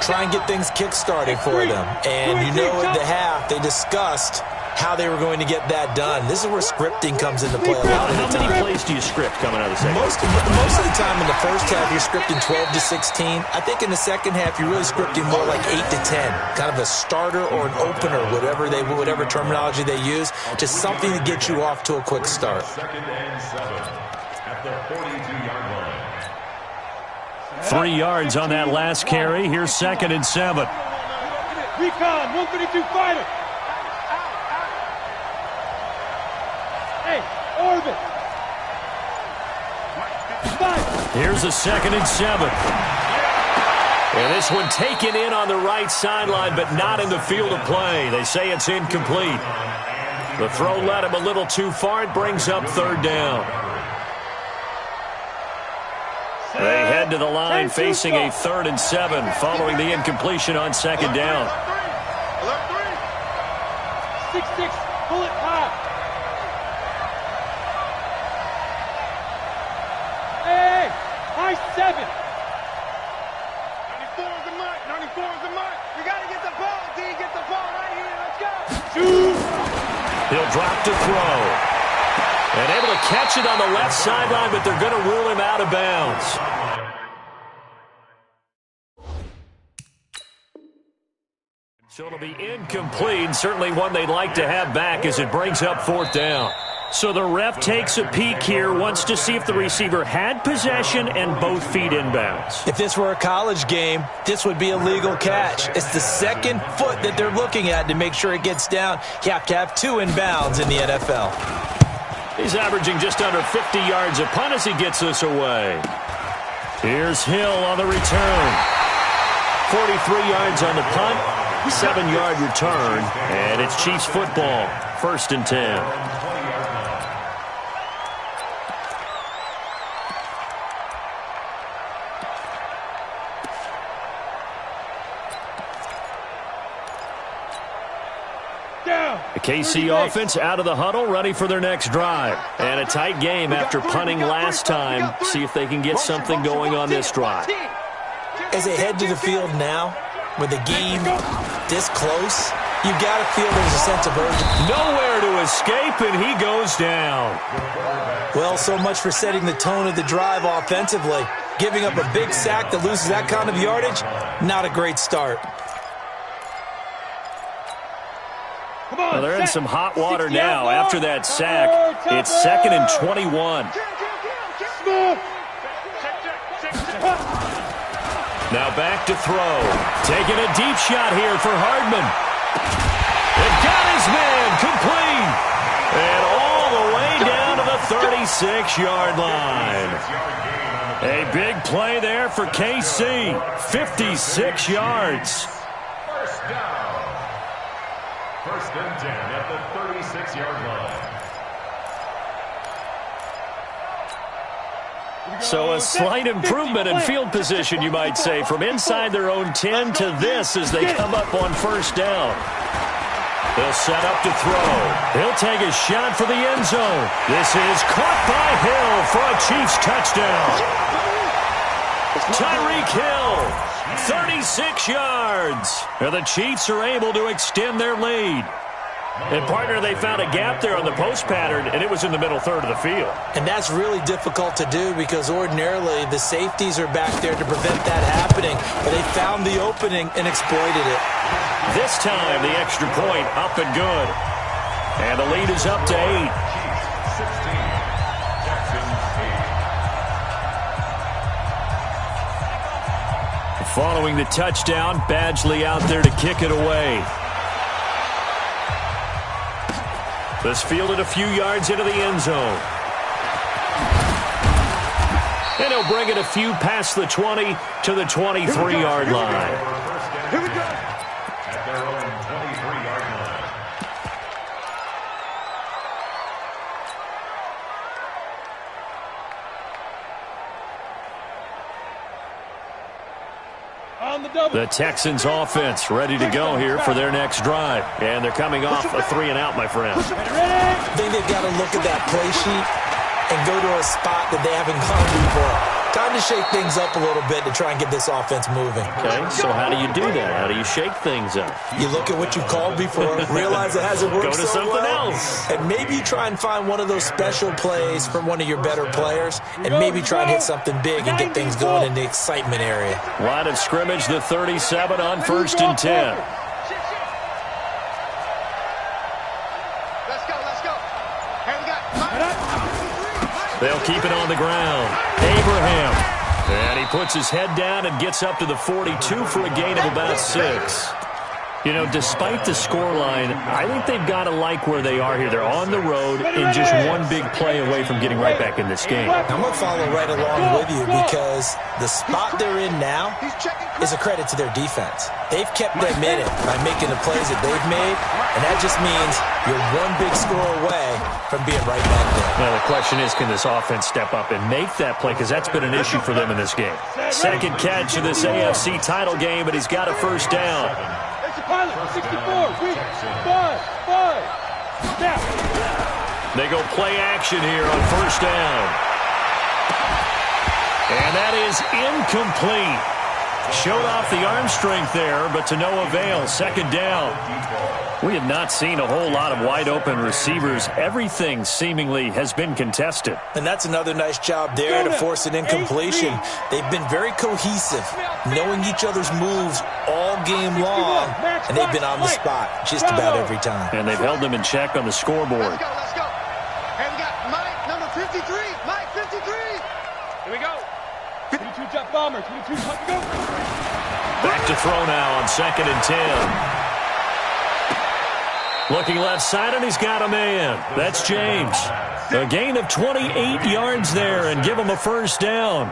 Try and get things kick-started for them. And you know at the half, they discussed how they were going to get that done. This is where scripting comes into play a lot of the time. How many plays do you script coming out of the second? Most of the time in the first half, you're scripting 12 to 16. I think in the second half, you're really scripting more like 8 to 10. Kind of a starter or an opener, whatever terminology they use. Just something to get you off to a quick start. 2nd and 7 at the 42-yard line. 3 yards on that last carry. Here's 2nd and 7. Recon, 152 fighter. Hey, Orvin. Here's a 2nd and 7. And this one taken in on the right sideline, but not in the field of play. They say it's incomplete. The throw led him a little too far. It brings up 3rd down. They head to the line facing a 3rd and 7 following the incompletion on 2nd down. 6-6, bullet high. Hey, high 7. 94 is the mark. 94 is the mark. We got to get the ball, D. Get the ball right here. Let's go. He'll drop to throw. And able to catch it on the left sideline, but they're going to rule him out of bounds. So it'll be incomplete, certainly one they'd like to have back as it brings up 4th down. So the ref takes a peek here, wants to see if the receiver had possession and both feet inbounds. If this were a college game, this would be a legal catch. It's the 2nd foot that they're looking at to make sure it gets down. You have to have 2 inbounds in the NFL. He's averaging just under 50 yards a punt as he gets this away. Here's Hill on the return. 43 yards on the punt, 7-yard return, and it's Chiefs football, 1st and 10. The KC offense out of the huddle, ready for their next drive. And a tight game after punting last time. See if they can get something going on this drive. As they head to the field now, with the game this close, you got to feel there's a sense of urgency. Nowhere to escape, and he goes down. Well, so much for setting the tone of the drive offensively. Giving up a big sack that loses that kind of yardage, not a great start. Well, they're in some hot water now after that sack. It's 2nd and 21. Now back to throw. Taking a deep shot here for Hardman. It got his man complete. And all the way down to the 36-yard line. A big play there for KC. 56 yards. 1st and 10 at the 36-yard line. So a slight improvement in field position, you might say, from inside their own 10 to this as they come up on 1st down. They'll set up to throw. He'll take a shot for the end zone. This is caught by Hill for a Chiefs touchdown. Tyreek Hill, 36 yards. And the Chiefs are able to extend their lead. And, partner, they found a gap there on the post pattern, and it was in the middle 3rd of the field. And that's really difficult to do because ordinarily the safeties are back there to prevent that happening. But they found the opening and exploited it. This time, the extra point up and good. And the lead is up to 8. Chiefs 16, Texans 8. Following the touchdown, Badgley out there to kick it away. This fielded a few yards into the end zone. And he'll bring it a few past the 20 to the 23-yard line. Here we go. At their own 23-yard line. On The Texans offense ready to go here for their next drive. And they're coming off a 3-and-out, my friend. I think they've got to look at that play sheet and go to a spot that they haven't gone before. Time to shake things up a little bit to try and get this offense moving. Okay, so how do you do that? How do you shake things up? You look at what you called before, realize it hasn't worked Go to so something well, else. and maybe try and find one of those special plays from one of your better players, and maybe try and hit something big and get things going in the excitement area. Line of scrimmage, the 37 on 1st and 10. They'll keep it on the ground. Abraham. And he puts his head down and gets up to the 42 for a gain of about 6. You know, despite the scoreline, I think they've got to like where they are here. They're on the road and just one big play away from getting right back in this game. I'm going to follow right along with you because the spot they're in now is a credit to their defense. They've kept them in it by making the plays that they've made, and that just means you're one big score away from being right back there. Now, the question is, can this offense step up and make that play? Because that's been an issue for them in this game. Second catch of this AFC title game, and he's got a first down. Pilot, 64, 5. Now. They go play action here on first down. And that is incomplete. Showed off the arm strength there, but to no avail. Second down. We have not seen a whole lot of wide-open receivers. Everything seemingly has been contested. And that's another nice job there to force an incompletion. They've been very cohesive, knowing each other's moves all game long, and they've been on the spot just about every time. And they've held them in check on the scoreboard. Let's go. And we got Mike, number 53. Mike, 53. Here we go. 22 jump bomber. 22 jump go. Back to throw now on 2nd and 10. Looking left side, and he's got a man. That's James. A gain of 28 yards there and give him a first down.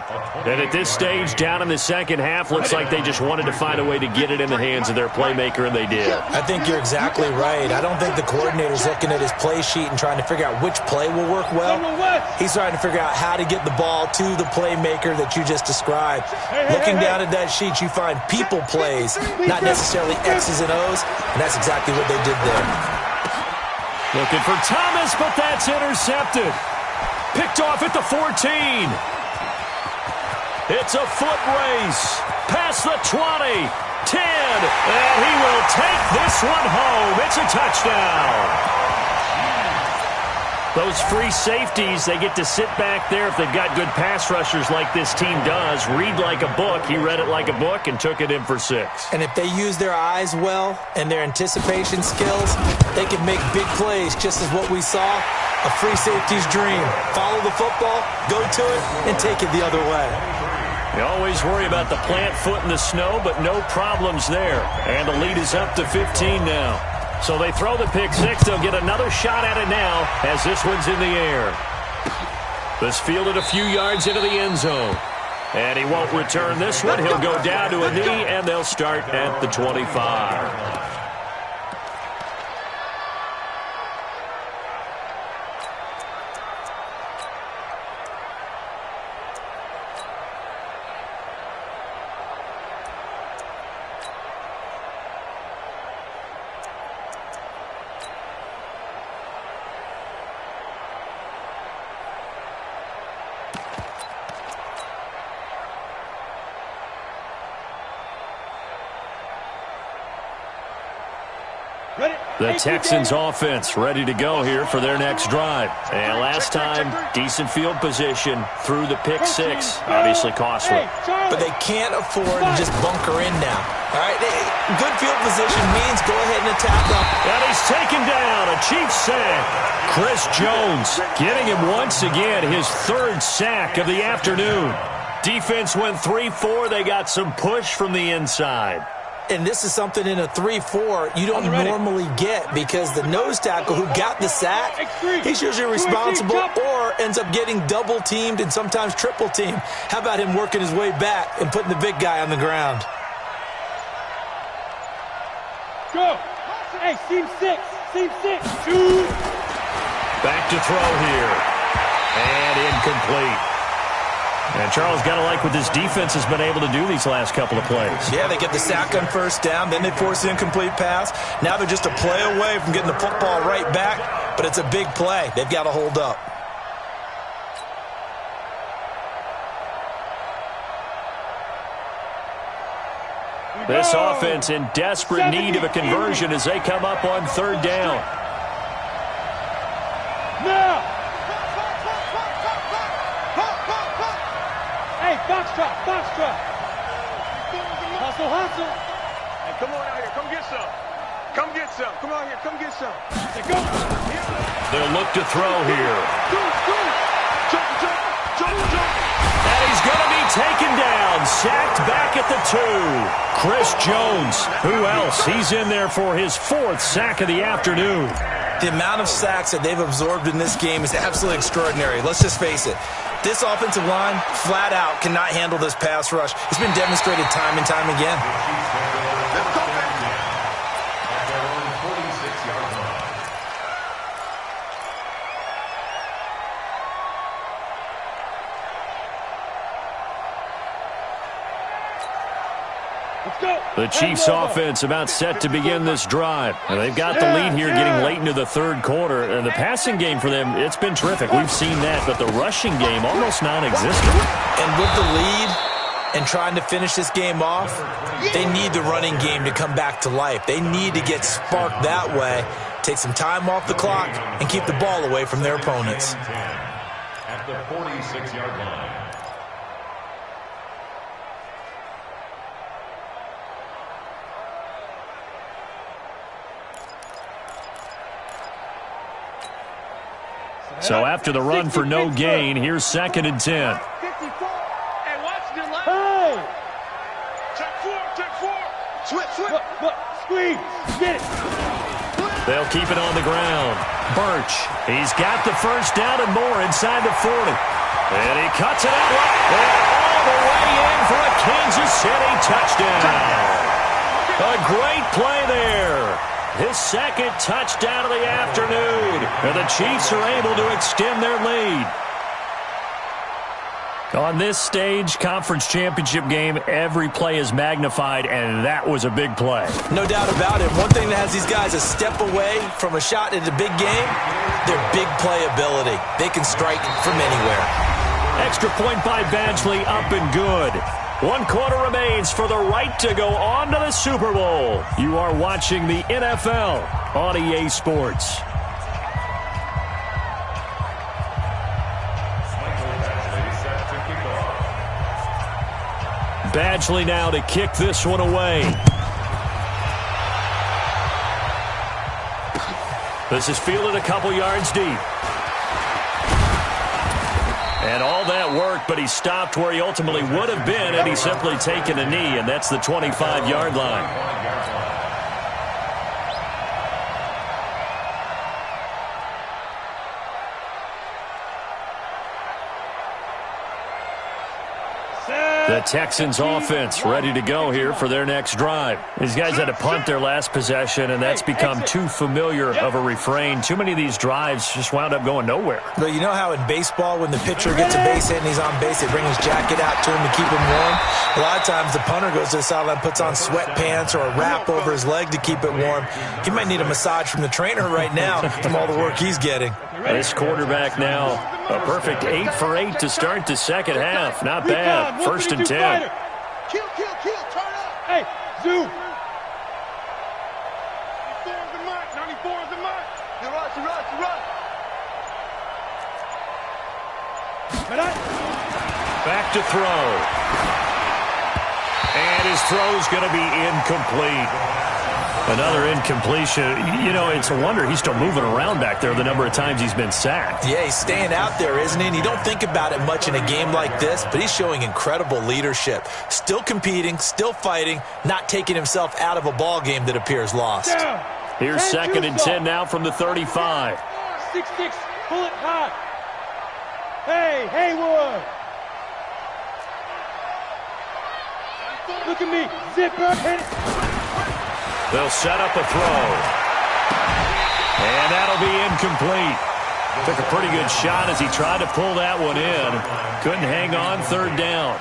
And at this stage, down in the second half, looks like they just wanted to find a way to get it in the hands of their playmaker, and they did. I think you're exactly right. I don't think the coordinator's looking at his play sheet and trying to figure out which play will work well. He's trying to figure out how to get the ball to the playmaker that you just described. Looking down at that sheet, you find people plays, not necessarily X's and O's, and that's exactly what they did there. Looking for Thomas, but that's intercepted. Picked off at the 14. It's a foot race. Past the 20. 10. And he will take this one home. It's a touchdown. Those free safeties, they get to sit back there if they've got good pass rushers like this team does. Read like a book. He read it like a book and took it in for 6. And if they use their eyes well and their anticipation skills, they can make big plays, just as what we saw. A free safety's dream. Follow the football, go to it, and take it the other way. You always worry about the plant foot in the snow, but no problems there. And the lead is up to 15 now. So they throw the pick 6. They'll get another shot at it now as this one's in the air. This fielded a few yards into the end zone. And he won't return this one. He'll go down to a knee, and they'll start at the 25. The Texans offense ready to go here for their next drive. And last time, decent field position through the pick 6. Obviously costly. But they can't afford to just bunker in now. All right, good field position means go ahead and attack them. And he's taken down. A Chiefs sack. Chris Jones getting him once again, his 3rd sack of the afternoon. Defense went 3-4. They got some push from the inside. And this is something in a 3-4 you don't normally get because the nose tackle who got the sack, he's usually responsible or ends up getting double-teamed and sometimes triple-teamed. How about him working his way back and putting the big guy on the ground? Go. Hey, seam 6. Seam 6. 2. Back to throw here. And incomplete. And Charles, got to like what this defense has been able to do these last couple of plays. Yeah, they get the sack on first down, then they force the incomplete pass. Now they're just a play away from getting the football right back, but it's a big play. They've got to hold up. This offense in desperate need of a conversion as they come up on third down. Now! Hey, box trap, box trap. Hustle, hustle. Hey, come on out here. Come get some. Come get some. Come on here. Come get some. Hey, go. They'll look to throw here. And he's going to be taken down. Sacked back at the 2. Chris Jones. Who else? He's in there for his 4th sack of the afternoon. The amount of sacks that they've absorbed in this game is absolutely extraordinary. Let's just face it. This offensive line, flat out, cannot handle this pass rush. It's been demonstrated time and time again. The Chiefs offense about set to begin this drive. And they've got the lead here getting late into the third quarter. And the passing game for them, it's been terrific. We've seen that, but the rushing game almost non-existent. And with the lead and trying to finish this game off, they need the running game to come back to life. They need to get sparked that way, take some time off the clock, and keep the ball away from their opponents. At the 46-yard line. So after the run for no gain, here's 2nd and 10. 54. Hey, watch the line. Hey! Check 4. Switch. Squeeze. Get it. They'll keep it on the ground. Birch, he's got the first down and more inside the 40. And he cuts it out right there all the way in for a Kansas City touchdown. A great play there. His 2nd touchdown of the afternoon. And the Chiefs are able to extend their lead. On this stage, conference championship game, every play is magnified, and that was a big play. No doubt about it. One thing that has these guys a step away from a shot at a big game, their big play ability. They can strike from anywhere. Extra point by Badgley, up and good. 1 quarter remains for the right to go on to the Super Bowl. You are watching the NFL on EA Sports. Badgley now to kick this one away. This is fielded a couple yards deep. And all that work, but he stopped where he ultimately would have been had he simply taken a knee, and that's the 25-yard line. The Texans offense ready to go here for their next drive. These guys had to punt their last possession, and that's become too familiar of a refrain. Too many of these drives just wound up going nowhere. But you know how in baseball, when the pitcher gets a base hit and he's on base, they bring his jacket out to him to keep him warm? A lot of times the punter goes to the sideline, puts on sweatpants or a wrap over his leg to keep it warm. He might need a massage from the trainer right now from all the work he's getting. This quarterback now, a perfect 8 for 8 to start the second half. Not bad. 1st and 10. Kill, turn up. Hey, zoom. 94 is the mark. 94 is the mark. You rush. Back to throw. And his throw's going to be incomplete. Another incompletion. You know, it's a wonder he's still moving around back there the number of times he's been sacked. Yeah, he's staying out there, isn't he? And you don't think about it much in a game like this, but he's showing incredible leadership. Still competing, still fighting, not taking himself out of a ball game that appears lost. Here's 2nd and 10 now from the 35. 6-6, pull it high. Hey, Haywood. Look at me, zipper, hit it. They'll set up a throw. And that'll be incomplete. Took a pretty good shot as he tried to pull that one in. Couldn't hang on, third down.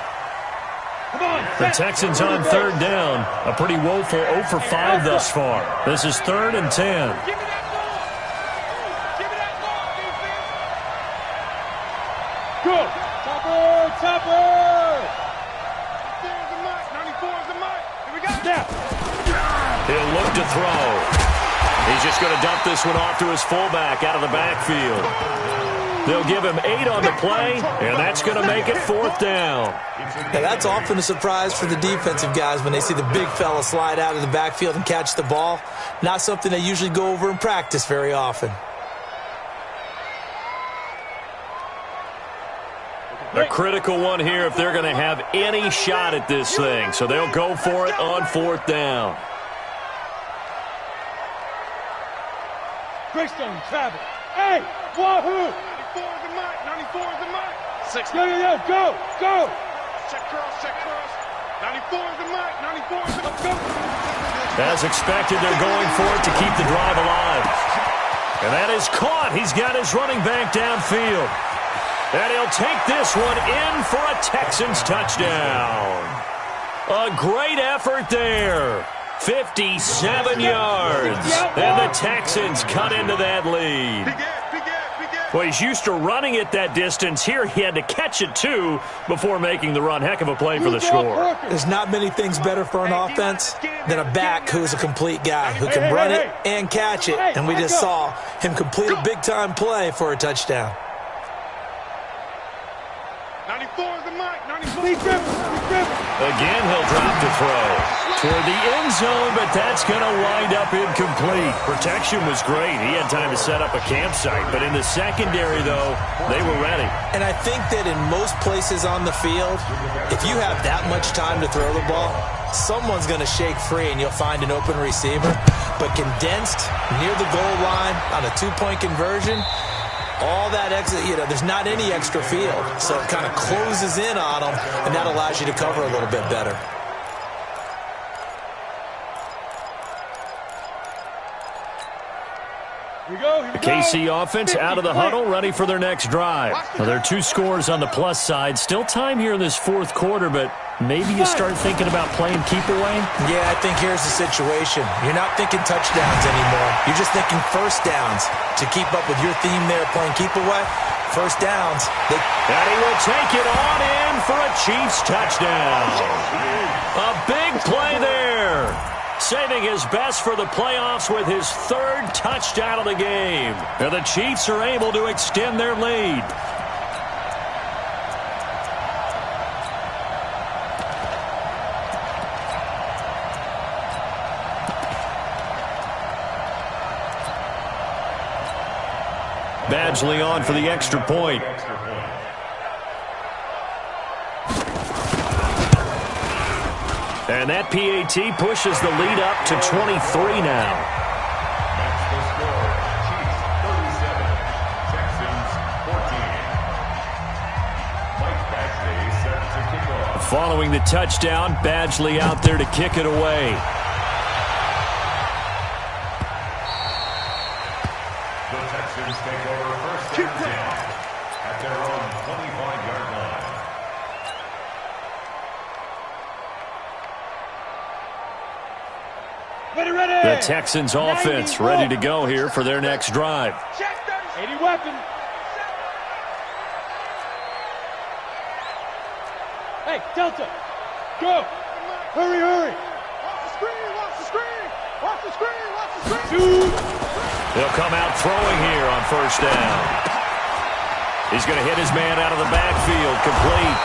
The Texans on third down. A pretty woeful 0 for 5 thus far. This is 3rd and 10. Go! Topper! Topper! There's the mic. 94 is the mic. Here we go. Snap! He'll look to throw. He's just going to dump this one off to his fullback out of the backfield. They'll give him 8 on the play, and that's going to make it 4th down. Now, that's often a surprise for the defensive guys when they see the big fella slide out of the backfield and catch the ball. Not something they usually go over in practice very often. A critical one here if they're going to have any shot at this thing. So they'll go for it on 4th down. Greystone travel. Hey! Wahoo! 94 is the mic. 94 is the mic. 6. Yo, go! Go! Check cross, check cross. 94 is the mic. 94 is the mic. Go! As expected, they're going for it to keep the drive alive. And that is caught. He's got his running back downfield. And he'll take this one in for a Texans touchdown. A great effort there. 57 yards. And the Texans cut into that lead. Well, he's used to running it that distance. Here he had to catch it, too, before making the run. Heck of a play for the score. There's not many things better for an offense than a back who is a complete guy, who can run it and catch it. And we just saw him complete a big-time play for a touchdown. 94 is the mic. 94. Again, he'll drop to throw. Toward the end zone, but that's going to wind up incomplete. Protection was great. He had time to set up a campsite. But in the secondary, though, they were ready. And I think that in most places on the field, if you have that much time to throw the ball, someone's going to shake free and you'll find an open receiver. But condensed near the goal line on a 2-point conversion, all that extra, there's not any extra field. So it kind of closes in on them, and that allows you to cover a little bit better. The KC offense out of the huddle, ready for their next drive. Now, there are 2 scores on the plus side. Still time here in this 4th quarter, but maybe you start thinking about playing keep away? Yeah, I think here's the situation. You're not thinking touchdowns anymore. You're just thinking first downs. To keep up with your theme there, playing keep away, first downs. And he will take it on in for a Chiefs touchdown. A big play there. Saving his best for the playoffs with his 3rd touchdown of the game. And the Chiefs are able to extend their lead. Badgley on for the extra point. And that PAT pushes the lead up to 23 now. That's the score. Chiefs 37, Texans 14. Mike Badgley set to kick off. Following the touchdown, Badgley out there to kick it away. The Texans take over first and 10 at their own 25-yard line. The Texans offense ready to go here for their next drive. 80 weapon. Hey, Delta, go. Hurry, hurry. Watch the screen, watch the screen. Watch the screen, watch the screen. Shoot. They'll come out throwing here on first down. He's going to hit his man out of the backfield, complete.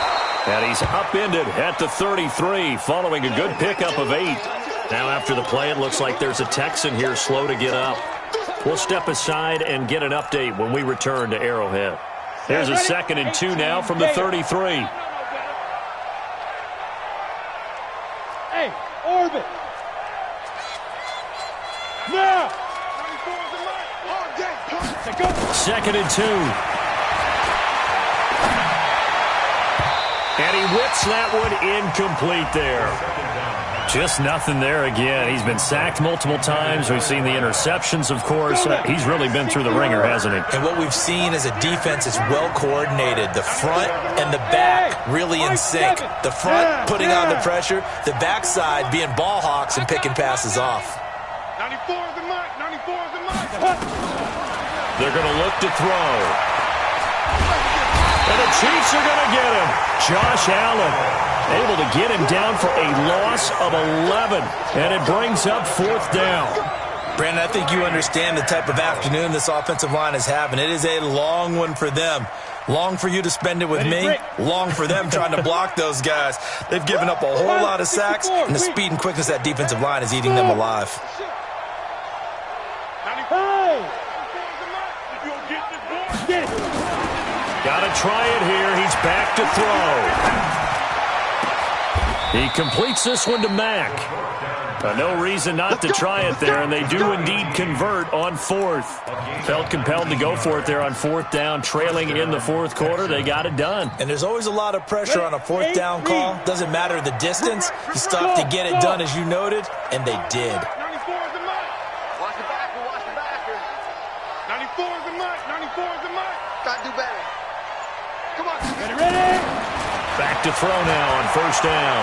And he's upended at the 33 following a good pickup of 8. Now after the play, it looks like there's a Texan here slow to get up. We'll step aside and get an update when we return to Arrowhead. There's a 2nd and 2 now from the 33. Hey, orbit. Now. 2nd and 2. And he whips that one incomplete there. Just nothing there again. He's been sacked multiple times. We've seen the interceptions, of course. He's really been through the ringer, hasn't he? And what we've seen is a defense that's well coordinated. The front and the back really in sync. The front putting on the pressure, the backside being ball hawks and picking passes off. 94 is the mark. 94 is the mark. They're going to look to throw. And the Chiefs are going to get him. Josh Allen able to get him down for a loss of 11. And it brings up 4th down. Brandon, I think you understand the type of afternoon this offensive line is having. It is a long one for them. Long for you to spend it with me. Long for them trying to block those guys. They've given up a whole lot of sacks, and the speed and quickness of that defensive line is eating them alive. Got to try it here. He's back to throw. He completes this one to Mack. No reason not to try it there, and they do indeed convert on 4th. Felt compelled to go for it there on 4th down, trailing in the 4th quarter. They got it done. And there's always a lot of pressure on a 4th down call. Doesn't matter the distance. You stop to get it done, as you noted, and they did. 94 is the mark. Watch the backer. Watch the backer. 94 is the mark. 94 is the mark. Got to do better. Come on. Ready? Back to throw now on 1st down.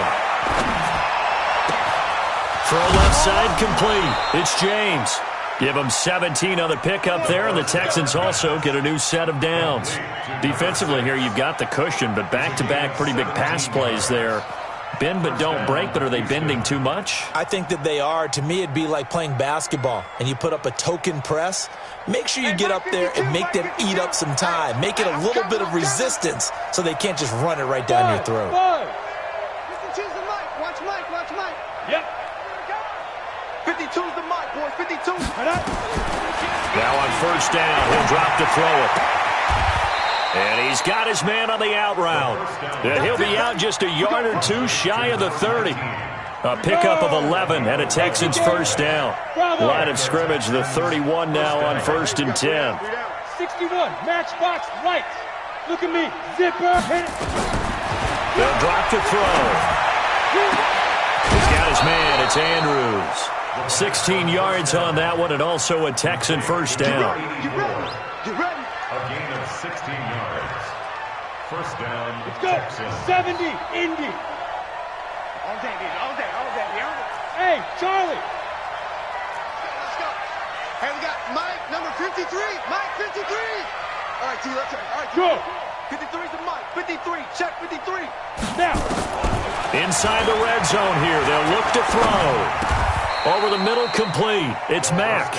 Throw left side complete. It's James. Give him 17 on the pickup there, and the Texans also get a new set of downs. Defensively here, you've got the cushion, but back-to-back pretty big pass plays there. Bend but don't break, but are they bending too much? I think that they are. To me, it'd be like playing basketball, and you put up a token press. Make sure you get up there and make them eat up some time. Make it a little bit of resistance so they can't just run it right down your throat. 52's the mic. Watch Mike. Watch Mike. Yep. 52's the mic, boys. 52. Now on 1st down, he'll drop to throw it. And he's got his man on the out route. And he'll be out just a yard or two shy of the 30. A pickup of 11 and a Texans 1st down. Line of scrimmage, the 31 now on 1st and 10. 61, matchbox right. Look at me, zipper, hit it. They'll drop to throw. He's got his man, it's Andrews. 16 yards on that one, and also a Texan 1st down. Get ready. A gain of 16 yards. 1st down, Let's go. Texans. 70, Indy. All day, baby. All day. All day. Hey, Charlie. Let's go. Hey, we got Mike, number 53. Mike, 53. All right, T, let's turn. All right, T. Go. 53's the Mike. 53. Check 53. Now. Inside the red zone here, they'll look to throw. Over the middle, complete. It's Mack.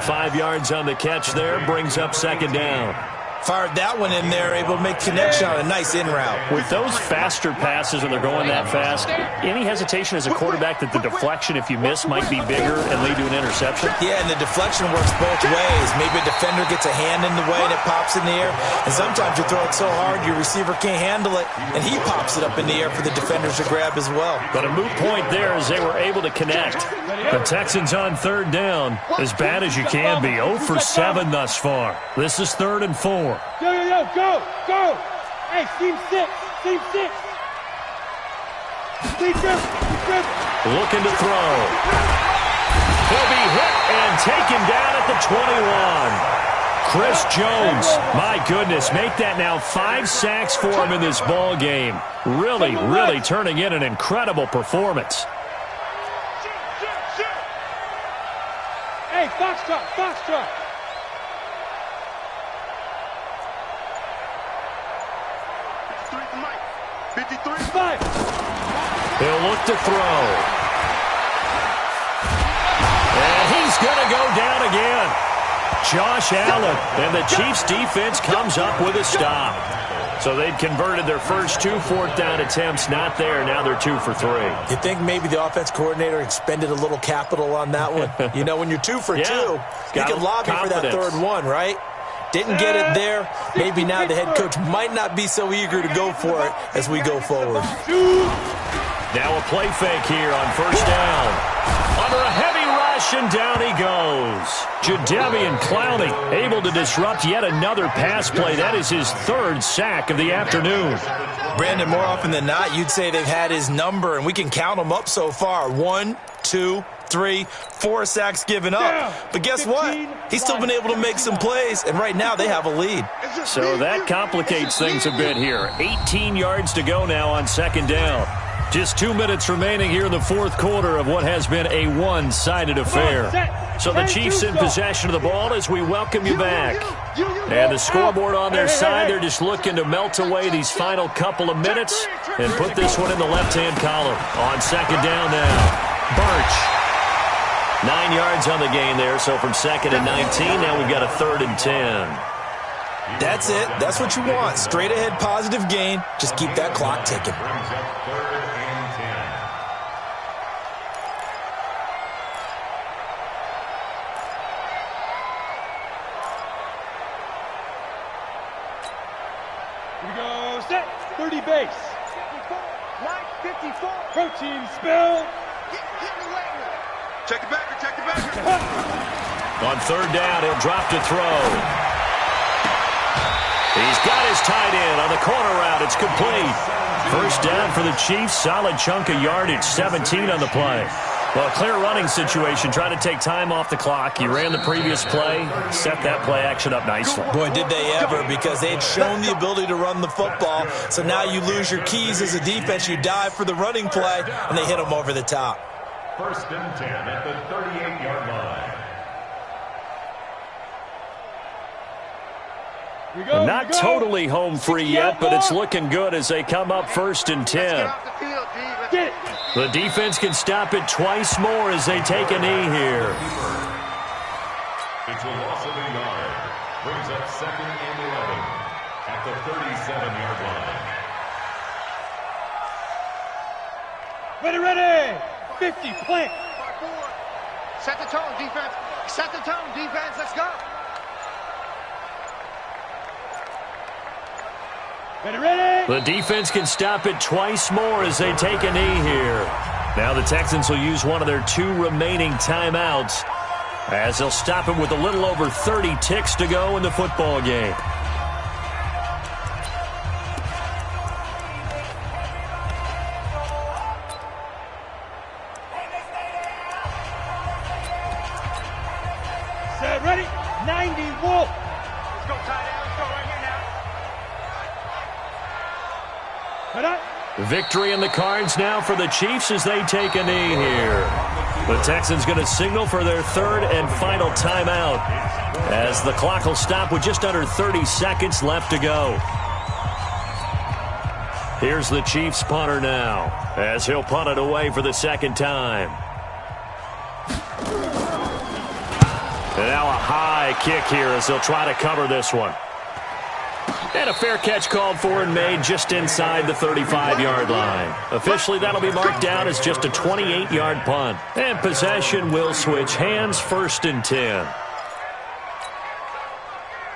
5 yards on the catch there, brings up 2nd down. Fired that one in there, able to make connection on a nice in route. With those faster passes when they're going that fast, any hesitation as a quarterback that the deflection, if you miss, might be bigger and lead to an interception? Yeah, and the deflection works both ways. Maybe a defender gets a hand in the way and it pops in the air. And sometimes you throw it so hard your receiver can't handle it, and he pops it up in the air for the defenders to grab as well. But a moot point there as they were able to connect. The Texans on 3rd down, as bad as you can be. 0 for 7 thus far. This is 3rd and 4. Yo, go. Hey, team 6. Looking to throw. He'll be hit and taken down at the 21. Chris Jones, my goodness, make that now 5 sacks for him in this ball game. Really turning in an incredible performance. Hey, Foxtrot. 53. 5. He'll look to throw. And he's going to go down again. Josh Allen, and the Chiefs defense comes up with a stop. So they've converted their first 2 4th down attempts, not there. Now they're 2 for 3. You think maybe the offense coordinator expended a little capital on that one? You know, when you're 2 for 2, you can lobby for that 3rd one, right? Didn't get it there. Maybe now the head coach might not be so eager to go for it as we go forward. Now a play fake here on 1st down. Under a heavy rush possession. Down he goes. Jadeveon Clowney able to disrupt yet another pass play. That is his third sack of the afternoon. Brandon, more often than not, you'd say they've had his number, and we can count them up so far. 1, 2, 3, 4 sacks given up. But guess what? He's still been able to make some plays, and right now they have a lead. So that complicates things a bit here. 18 yards to go now on second down. Just 2 minutes remaining here in the fourth quarter of what has been a one-sided affair. So the Chiefs in possession of the ball as we welcome you back. And the scoreboard on their side, they're just looking to melt away these final couple of minutes and put this one in the left-hand column. On second down now, Birch. 9 yards on the gain there, so from 2nd and 19, now we've got a 3rd and 10. That's it. That's what you want. Straight ahead positive gain. Just keep that clock ticking. Brings up 3rd and 10. Here we go, set, 30 base. 54. Protein spill. Check it back. On third down, he'll drop to throw. He's got his tight end on the corner route. It's complete. First down for the Chiefs. Solid chunk of yardage. 17 on the play. Well, a clear running situation. Trying to take time off the clock. He ran the previous play. Set that play action up nicely. Boy, did they ever, because they had shown the ability to run the football. So now you lose your keys as a defense. You dive for the running play, and they hit him over the top. 1st and 10 at the 38-yard line. Not totally home free yet, but it's looking good as they come up 1st and 10. The defense can stop it twice more as they take a knee here. It's a loss of a yard. Brings up 2nd and 11 at the 37-yard line. Ready. 50, plant. Set the tone, defense. Set the tone, defense. Let's go. Ready. The defense can stop it twice more as they take a knee here. Now the Texans will use one of their 2 remaining timeouts as they'll stop it with a little over 30 ticks to go in the football game. Set, ready. 90, Wolf. Let's go, tight end. Let's go right here now. Victory in the cards now for the Chiefs as they take a knee here. The Texans going to signal for their 3rd and final timeout as the clock will stop with just under 30 seconds left to go. Here's the Chiefs punter now as he'll punt it away for the 2nd time. And now a high kick here as they'll try to cover this one. And a fair catch called for and made just inside the 35-yard line. Officially, that'll be marked down as just a 28-yard punt. And possession will switch hands, 1st and 10.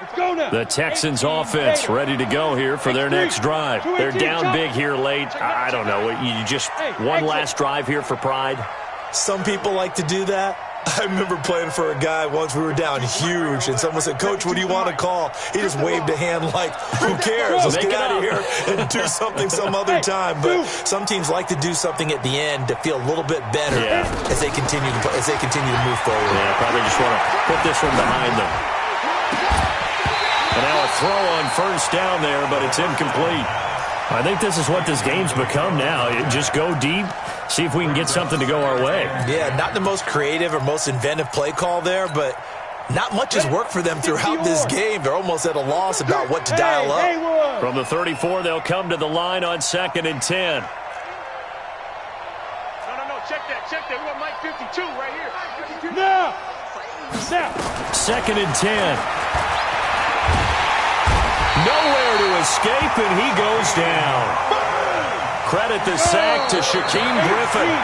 Let's go now. The Texans offense ready to go here for their next drive. They're down big here late. I don't know. You just one last drive here for pride? Some people like to do that. I remember playing for a guy once. We were down huge, and someone said, "Coach, what do you want to call?" He just waved a hand like, "Who cares? Let's get out of here and do something some other time." But some teams like to do something at the end to feel a little bit better as they continue to move forward. Yeah, probably just want to put this one behind them. And now a throw on 1st down there, but it's incomplete. I think this is what this game's become now. Just go deep, see if we can get something to go our way. Yeah, not the most creative or most inventive play call there, but not much has worked for them throughout this game. They're almost at a loss about what to dial up. From the 34, they'll come to the line on 2nd and 10. No, check that. We got Mike 52 right here. Now. 2nd and 10. Nowhere to escape, and he goes down. Credit the sack to Shaquem Griffin.